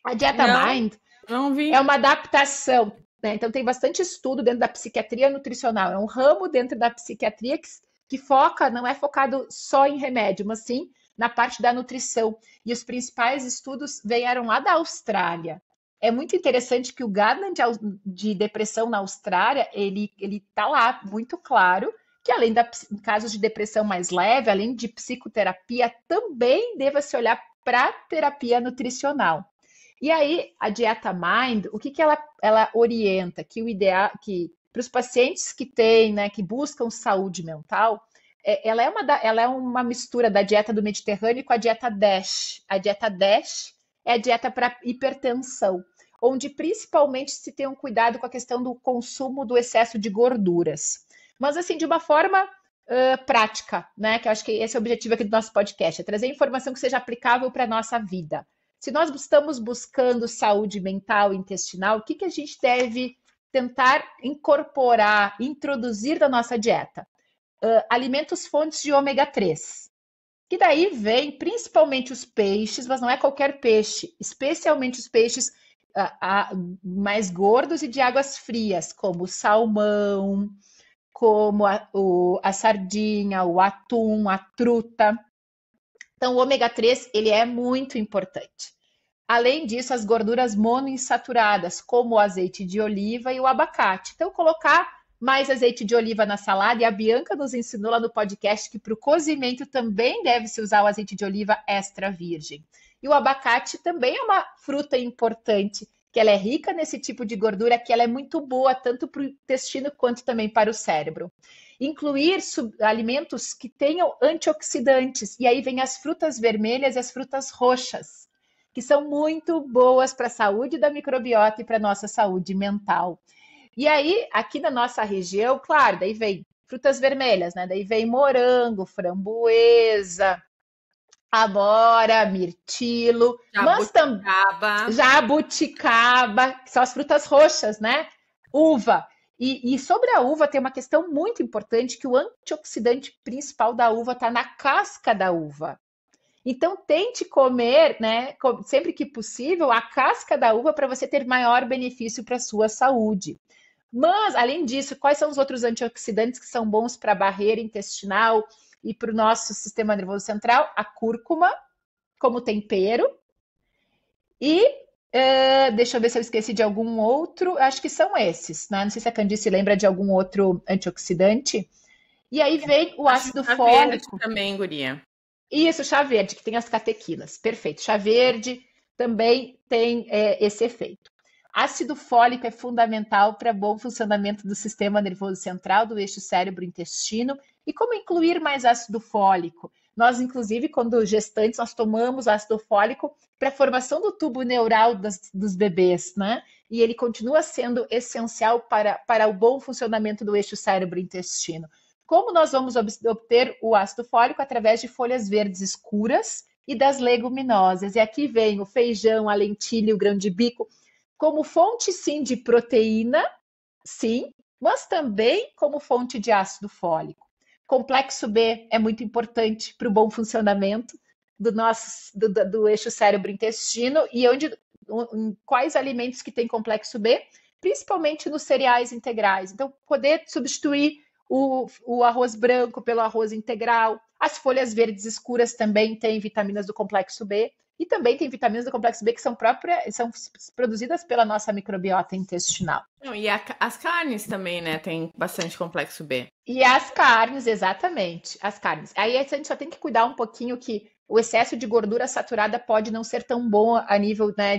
Speaker 2: A dieta Mind
Speaker 1: não vi.
Speaker 2: É uma adaptação, né? Então tem bastante estudo dentro da psiquiatria nutricional. É um ramo dentro da psiquiatria que não é focado só em remédio, mas sim na parte da nutrição. E os principais estudos vieram lá da Austrália. É muito interessante que o Guideline de depressão na Austrália, ele está lá muito claro que além de casos de depressão mais leve, além de psicoterapia, também deva se olhar para terapia nutricional. E aí, a dieta Mind, o que ela orienta? Que o ideal, que para os pacientes que têm, né, que buscam saúde mental, ela é uma mistura da dieta do Mediterrâneo com a dieta DASH. A dieta DASH é a dieta para hipertensão, onde principalmente se tem um cuidado com a questão do consumo do excesso de gorduras. Mas assim, de uma forma prática, né? Que eu acho que esse é o objetivo aqui do nosso podcast, é trazer informação que seja aplicável para a nossa vida. Se nós estamos buscando saúde mental e intestinal, o que a gente deve tentar incorporar, introduzir da nossa dieta? Alimentos fontes de ômega 3. Que daí vem principalmente os peixes, mas não é qualquer peixe, especialmente os peixes mais gordos e de águas frias, como o salmão, como a sardinha, o atum, a truta. Então, o ômega 3, ele é muito importante. Além disso, as gorduras monoinsaturadas, como o azeite de oliva e o abacate. Então, colocar mais azeite de oliva na salada, e a Bianca nos ensinou lá no podcast que para o cozimento também deve-se usar o azeite de oliva extra virgem. E o abacate também é uma fruta importante que ela é rica nesse tipo de gordura, que ela é muito boa tanto para o intestino quanto também para o cérebro. Incluir alimentos que tenham antioxidantes, e aí vem as frutas vermelhas e as frutas roxas, que são muito boas para a saúde da microbiota e para a nossa saúde mental. E aí, aqui na nossa região, claro, daí vem frutas vermelhas, né? Daí vem morango, framboesa, amora, mirtilo, mas também jabuticaba, que são as frutas roxas, né? Uva. E sobre a uva tem uma questão muito importante, que o antioxidante principal da uva está na casca da uva. Então tente comer, né, sempre que possível, a casca da uva para você ter maior benefício para a sua saúde. Mas, além disso, quais são os outros antioxidantes que são bons para a barreira intestinal e para o nosso sistema nervoso central? A cúrcuma, como tempero. E deixa eu ver se eu esqueci de algum outro. Acho que são esses, né? Não sei se a Candice lembra de algum outro antioxidante. E aí vem o ácido fólico.
Speaker 1: Também, guria.
Speaker 2: Isso, chá verde, que tem as catequinas. Perfeito. Chá verde também tem esse efeito. Ácido fólico é fundamental para bom funcionamento do sistema nervoso central, do eixo cérebro-intestino. E como incluir mais ácido fólico? Nós, inclusive, quando gestantes, nós tomamos ácido fólico para a formação do tubo neural dos bebês, né? E ele continua sendo essencial para o bom funcionamento do eixo cérebro-intestino. Como nós vamos obter o ácido fólico? Através de folhas verdes escuras e das leguminosas. E aqui vem o feijão, a lentilha, o grão de bico, como fonte, sim, de proteína, sim, mas também como fonte de ácido fólico. Complexo B é muito importante para o bom funcionamento do eixo cérebro-intestino. E quais alimentos que têm complexo B? Principalmente nos cereais integrais. Então, poder substituir o arroz branco pelo arroz integral. As folhas verdes escuras também têm vitaminas do complexo B. E também tem vitaminas do complexo B que são produzidas pela nossa microbiota intestinal.
Speaker 1: E as carnes também, né? Tem bastante complexo B.
Speaker 2: E as carnes, exatamente. As carnes. Aí a gente só tem que cuidar um pouquinho que o excesso de gordura saturada pode não ser tão bom a nível, né,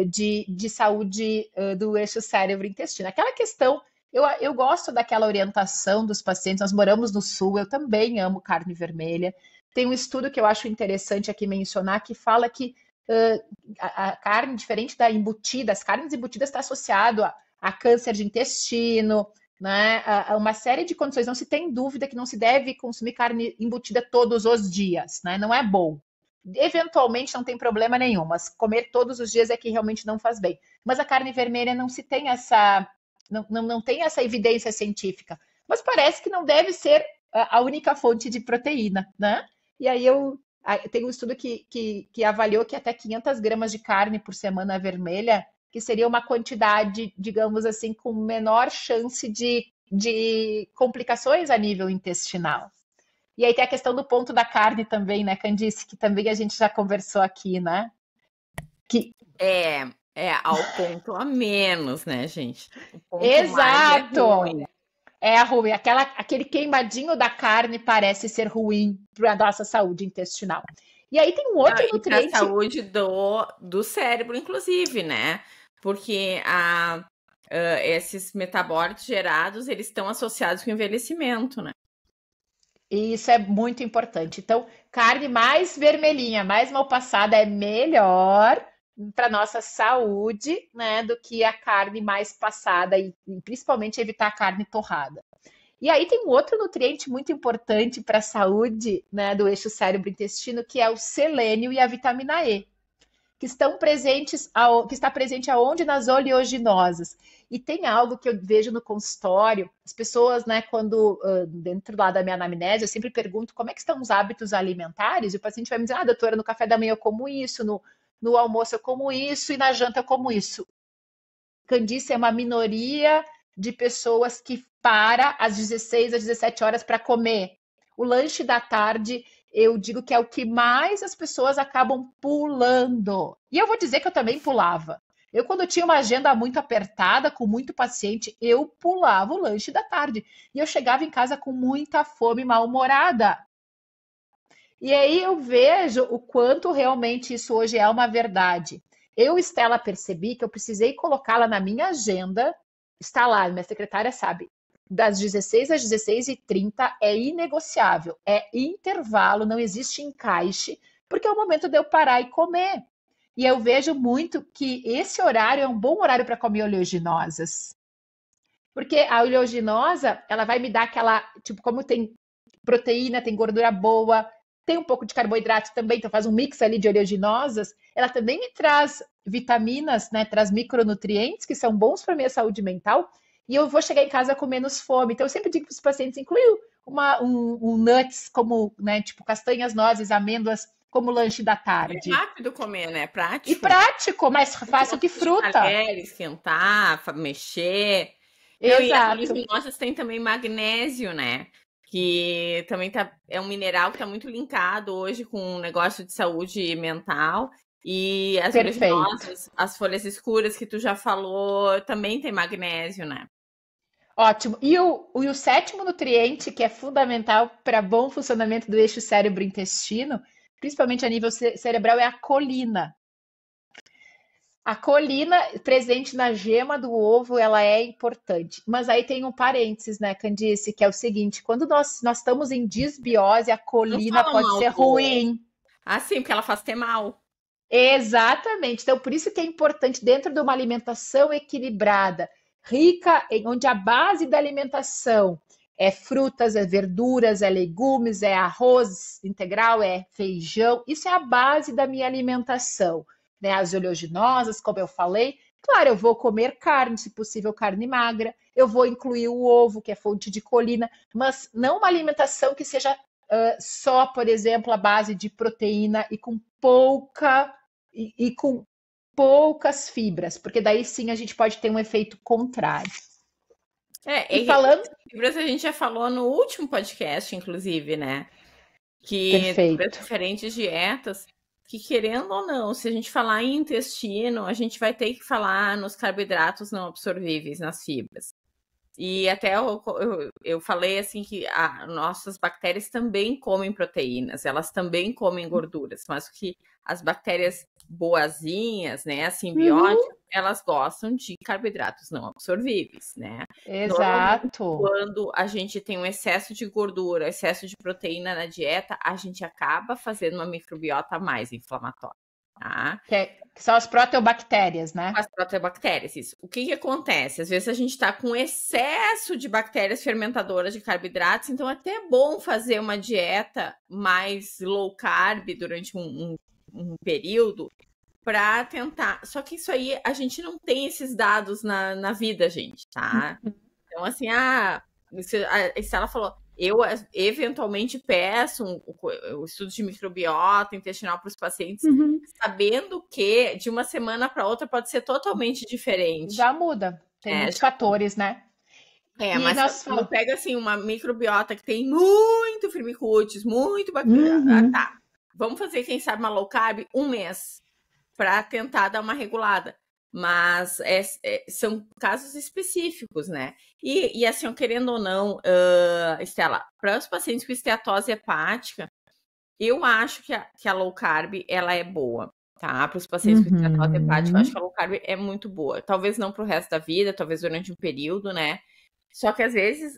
Speaker 2: de saúde do eixo cérebro-intestino. Aquela questão, eu gosto daquela orientação dos pacientes. Nós moramos no sul, eu também amo carne vermelha. Tem um estudo que eu acho interessante aqui mencionar, que fala que a carne, diferente da embutida, as carnes embutidas está associado a câncer de intestino, né, a uma série de condições. Não se tem dúvida que não se deve consumir carne embutida todos os dias, né? Não é bom. Eventualmente não tem problema nenhum, mas comer todos os dias é que realmente não faz bem. Mas a carne vermelha não se tem não tem essa evidência científica. Mas parece que não deve ser a única fonte de proteína, né? E aí tem um estudo que avaliou que até 500 gramas de carne por semana vermelha, que seria uma quantidade, digamos assim, com menor chance de complicações a nível intestinal. E aí tem a questão do ponto da carne também, né, Candice, que também a gente já conversou aqui, né?
Speaker 1: É ao ponto a menos, né, gente?
Speaker 2: Exato! É ruim. Aquele queimadinho da carne parece ser ruim para a nossa saúde intestinal. E aí tem um outro nutriente.
Speaker 1: Para a saúde do cérebro, inclusive, né? Porque esses metabólitos gerados, eles estão associados com o envelhecimento, né?
Speaker 2: Isso é muito importante. Então, carne mais vermelhinha, mais mal passada é melhor para nossa saúde, né, do que a carne mais passada e principalmente evitar a carne torrada. E aí tem um outro nutriente muito importante para a saúde, né, do eixo cérebro-intestino, que é o selênio e a vitamina E, que está presente aonde? Nas oleaginosas. E tem algo que eu vejo no consultório, as pessoas, né, quando dentro lá da minha anamnese, eu sempre pergunto como é que estão os hábitos alimentares, e o paciente vai me dizer, doutora, no café da manhã eu como isso, no almoço eu como isso e na janta eu como isso. Candice, é uma minoria de pessoas que para às 16, às 17 horas para comer. O lanche da tarde, eu digo que é o que mais as pessoas acabam pulando. E eu vou dizer que eu também pulava. Eu, quando tinha uma agenda muito apertada, com muito paciente, eu pulava o lanche da tarde. E eu chegava em casa com muita fome, mal-humorada. E aí eu vejo o quanto realmente isso hoje é uma verdade. Eu, Estela, percebi que eu precisei colocá-la na minha agenda, está lá, minha secretária sabe, das 16 às 16h30 é inegociável, é intervalo, não existe encaixe, porque é o momento de eu parar e comer. E eu vejo muito que esse horário é um bom horário para comer oleaginosas. Porque a oleaginosa, ela vai me dar aquela, tipo, como tem proteína, tem gordura boa, tem um pouco de carboidrato também, então faz um mix ali de oleaginosas, ela também me traz vitaminas, né, traz micronutrientes que são bons para minha saúde mental, e eu vou chegar em casa com menos fome. Então eu sempre digo para os pacientes, inclui um nuts como, né, tipo castanhas, nozes, amêndoas, como lanche da tarde.
Speaker 1: É rápido comer, né? Prático.
Speaker 2: E prático, mais fácil que fruta.
Speaker 1: Esquentar, mexer.
Speaker 2: Exato.
Speaker 1: E as oleaginosas têm também magnésio, né? Que também é um mineral que está muito linkado hoje com um negócio de saúde mental. E as oleaginosas, as folhas escuras que tu já falou, também tem magnésio, né?
Speaker 2: Ótimo. E o sétimo nutriente, que é fundamental para bom funcionamento do eixo cérebro-intestino, principalmente a nível cerebral, é a colina. A colina presente na gema do ovo, ela é importante. Mas aí tem um parênteses, né, Candice, que é o seguinte, quando nós estamos em disbiose, a colina pode ser ruim.
Speaker 1: Ah, sim, porque ela faz ter mal.
Speaker 2: Exatamente. Então, por isso que é importante, dentro de uma alimentação equilibrada, rica, onde a base da alimentação é frutas, é verduras, é legumes, é arroz integral, é feijão. Isso é a base da minha alimentação, né? As oleaginosas, como eu falei. Claro, eu vou comer carne, se possível, carne magra. Eu vou incluir o ovo, que é fonte de colina, mas não uma alimentação que seja só, por exemplo, a base de proteína e com poucas fibras, porque daí sim a gente pode ter um efeito contrário.
Speaker 1: E falando fibras, a gente já falou no último podcast, inclusive, né? Que diferentes dietas, que querendo ou não, se a gente falar em intestino, a gente vai ter que falar nos carboidratos não absorvíveis, nas fibras. E até eu falei assim que nossas bactérias também comem proteínas, elas também comem gorduras, mas que as bactérias boazinhas, né, as simbióticas, elas gostam de carboidratos não absorvíveis, né?
Speaker 2: Exato.
Speaker 1: Quando a gente tem um excesso de gordura, excesso de proteína na dieta, a gente acaba fazendo uma microbiota mais inflamatória. Tá?
Speaker 2: Que são as proteobactérias, né?
Speaker 1: As proteobactérias, isso. O que acontece? Às vezes a gente está com excesso de bactérias fermentadoras de carboidratos, então é até bom fazer uma dieta mais low carb durante um período para tentar. Só que isso aí, a gente não tem esses dados na vida, gente, tá? Então, assim, a Estela falou, eu eventualmente peço um estudo de microbiota intestinal para os pacientes, sabendo que de uma semana para outra pode ser totalmente diferente.
Speaker 2: Já muda, tem muitos fatores, né?
Speaker 1: Mas eu pego assim uma microbiota que tem muito firmicutes, muito bactéria. Tá, vamos fazer, quem sabe, uma low carb um mês para tentar dar uma regulada. Mas são casos específicos, né? E assim, querendo ou não, Estela, para os pacientes com esteatose hepática, eu acho que a low carb, ela é boa, tá? Para os pacientes com esteatose hepática, eu acho que a low carb é muito boa. Talvez não para o resto da vida, talvez durante um período, né? Só que às vezes,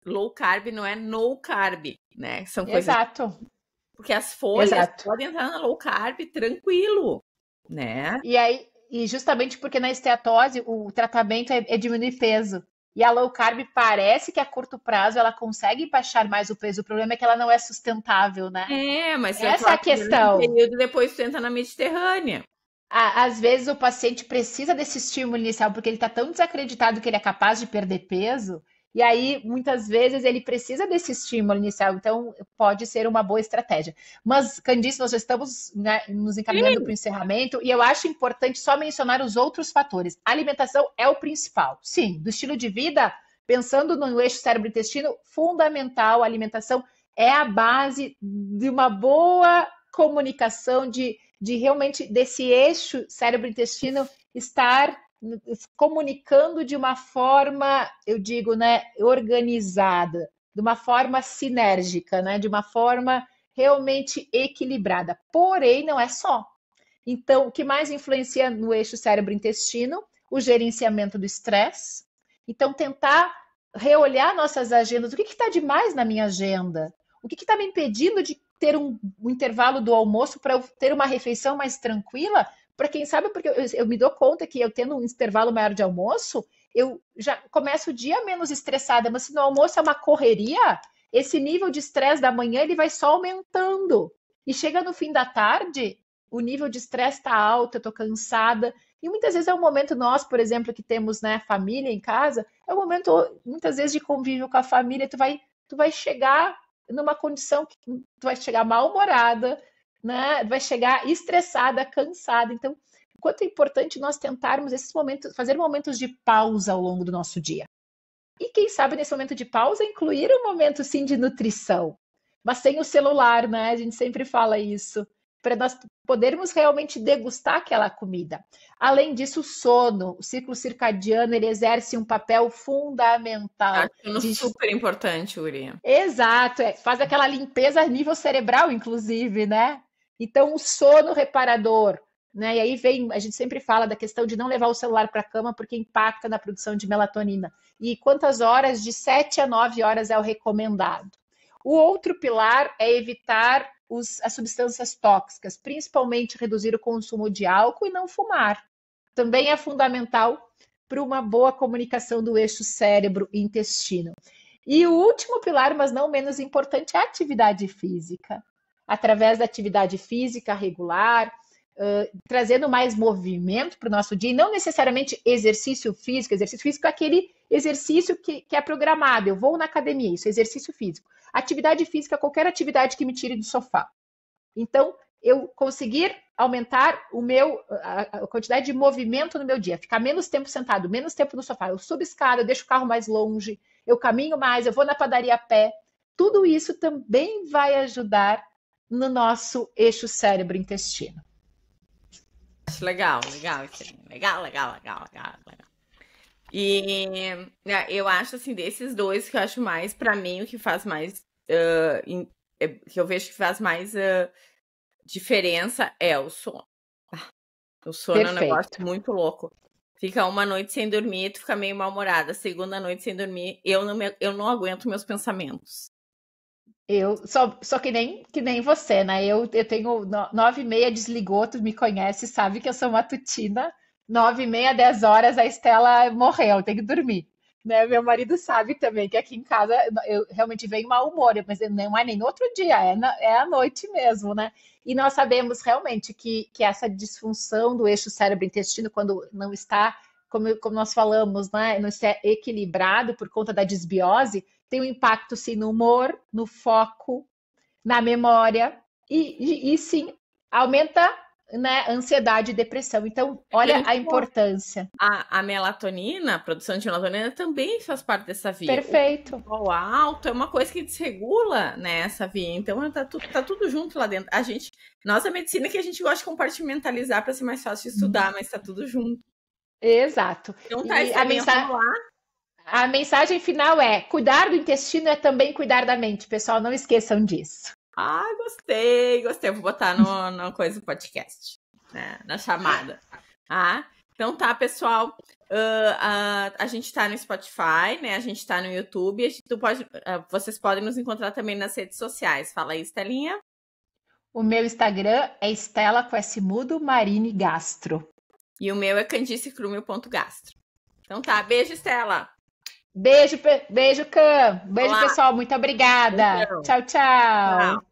Speaker 1: low carb não é no carb, né? São coisas...
Speaker 2: Exato.
Speaker 1: Porque as folhas podem entrar na low carb tranquilo, né?
Speaker 2: E justamente porque na esteatose o tratamento é diminuir peso. E a low carb parece que a curto prazo ela consegue baixar mais o peso. O problema é que ela não é sustentável, né?
Speaker 1: Mas
Speaker 2: essa é a questão.
Speaker 1: Período depois tu entra na Mediterrânea.
Speaker 2: Às vezes o paciente precisa desse estímulo inicial porque ele está tão desacreditado que ele é capaz de perder peso. E aí, muitas vezes, ele precisa desse estímulo inicial, então pode ser uma boa estratégia. Mas, Candice, nós já estamos, né, nos encaminhando para o encerramento, e eu acho importante só mencionar os outros fatores. A alimentação é o principal. Sim, do estilo de vida, pensando no eixo cérebro-intestino, fundamental, a alimentação é a base de uma boa comunicação, de realmente desse eixo cérebro-intestino estar comunicando de uma forma, eu digo, né, organizada, de uma forma sinérgica, né, de uma forma realmente equilibrada. Porém, não é só. Então, o que mais influencia no eixo cérebro-intestino? O gerenciamento do estresse. Então, tentar reolhar nossas agendas. O que está demais na minha agenda? O que está me impedindo de ter um intervalo do almoço para eu ter uma refeição mais tranquila? Para quem sabe, porque eu me dou conta que eu tendo um intervalo maior de almoço, eu já começo o dia menos estressada, mas se no almoço é uma correria, esse nível de estresse da manhã ele vai só aumentando. E chega no fim da tarde, o nível de estresse está alto, eu estou cansada. E muitas vezes é um momento, nós, por exemplo, que temos, né, família em casa, é um momento, muitas vezes, de convívio com a família, tu vai chegar numa condição que tu vai chegar mal-humorada, né? Vai chegar estressada, cansada. Então, o quanto é importante nós tentarmos esses momentos, fazer momentos de pausa ao longo do nosso dia. E quem sabe nesse momento de pausa incluir um momento sim de nutrição, mas sem o celular, né? A gente sempre fala isso, para nós podermos realmente degustar aquela comida. Além disso, o sono, o ciclo circadiano, ele exerce um papel fundamental.
Speaker 1: Super importante, Uri.
Speaker 2: Exato, faz aquela limpeza a nível cerebral, inclusive, né? Então, o sono reparador, né? E aí a gente sempre fala da questão de não levar o celular para a cama porque impacta na produção de melatonina. E quantas horas? De 7 a 9 horas é o recomendado. O outro pilar é evitar as substâncias tóxicas, principalmente reduzir o consumo de álcool e não fumar. Também é fundamental para uma boa comunicação do eixo cérebro-intestino. E o último pilar, mas não menos importante, é a atividade física. Através da atividade física regular, trazendo mais movimento para o nosso dia, e não necessariamente exercício físico. Exercício físico é aquele exercício que é programado. Eu vou na academia, isso é exercício físico. Atividade física é qualquer atividade que me tire do sofá. Então, eu conseguir aumentar a quantidade de movimento no meu dia, ficar menos tempo sentado, menos tempo no sofá, eu subo escada, eu deixo o carro mais longe, eu caminho mais, eu vou na padaria a pé. Tudo isso também vai ajudar no nosso eixo cérebro-intestino.
Speaker 1: Legal. E eu acho, assim, desses dois que eu acho mais, pra mim, o que faz mais, que eu vejo que faz mais diferença é o sono. O sono Perfeito. É um negócio muito louco. Fica uma noite sem dormir, tu fica meio mal-humorada. Segunda noite sem dormir, eu não aguento meus pensamentos.
Speaker 2: Eu sou que nem você, né? Eu tenho 9h30, desligou, tu me conhece, sabe que eu sou matutina. 9h30, 10 horas, a Estela morreu, eu tenho que dormir. Né? Meu marido sabe também que aqui em casa eu realmente venho mau humor, mas não é nem no outro dia, é à noite mesmo, né? E nós sabemos realmente que essa disfunção do eixo cérebro-intestino, quando não está, como nós falamos, né? Não está equilibrado por conta da desbiose, tem um impacto sim no humor, no foco, na memória e sim, aumenta, né, ansiedade e depressão. Então, olha a importância.
Speaker 1: A melatonina, a produção de melatonina também faz parte dessa via.
Speaker 2: Perfeito.
Speaker 1: O alto é uma coisa que desregula, né, essa via. Então, tá tudo junto lá dentro. Nossa medicina que a gente gosta de compartimentalizar para ser mais fácil de estudar, mas tá tudo junto.
Speaker 2: Exato.
Speaker 1: Então, tá,
Speaker 2: e a mensagem final é: cuidar do intestino é também cuidar da mente. Pessoal, não esqueçam disso.
Speaker 1: Ah, gostei. Vou botar no coisa do podcast, né, na chamada. Então tá, pessoal. A gente tá no Spotify, né? A gente tá no YouTube. Vocês podem nos encontrar também nas redes sociais. Fala aí, Estelinha.
Speaker 2: O meu Instagram é Estela com S mudo Marini Gastro.
Speaker 1: E o meu é candicecrumel.gastro. Então tá, beijo, Estela.
Speaker 2: Beijo, Cam. Beijo, pessoal. Muito obrigada. Tchau.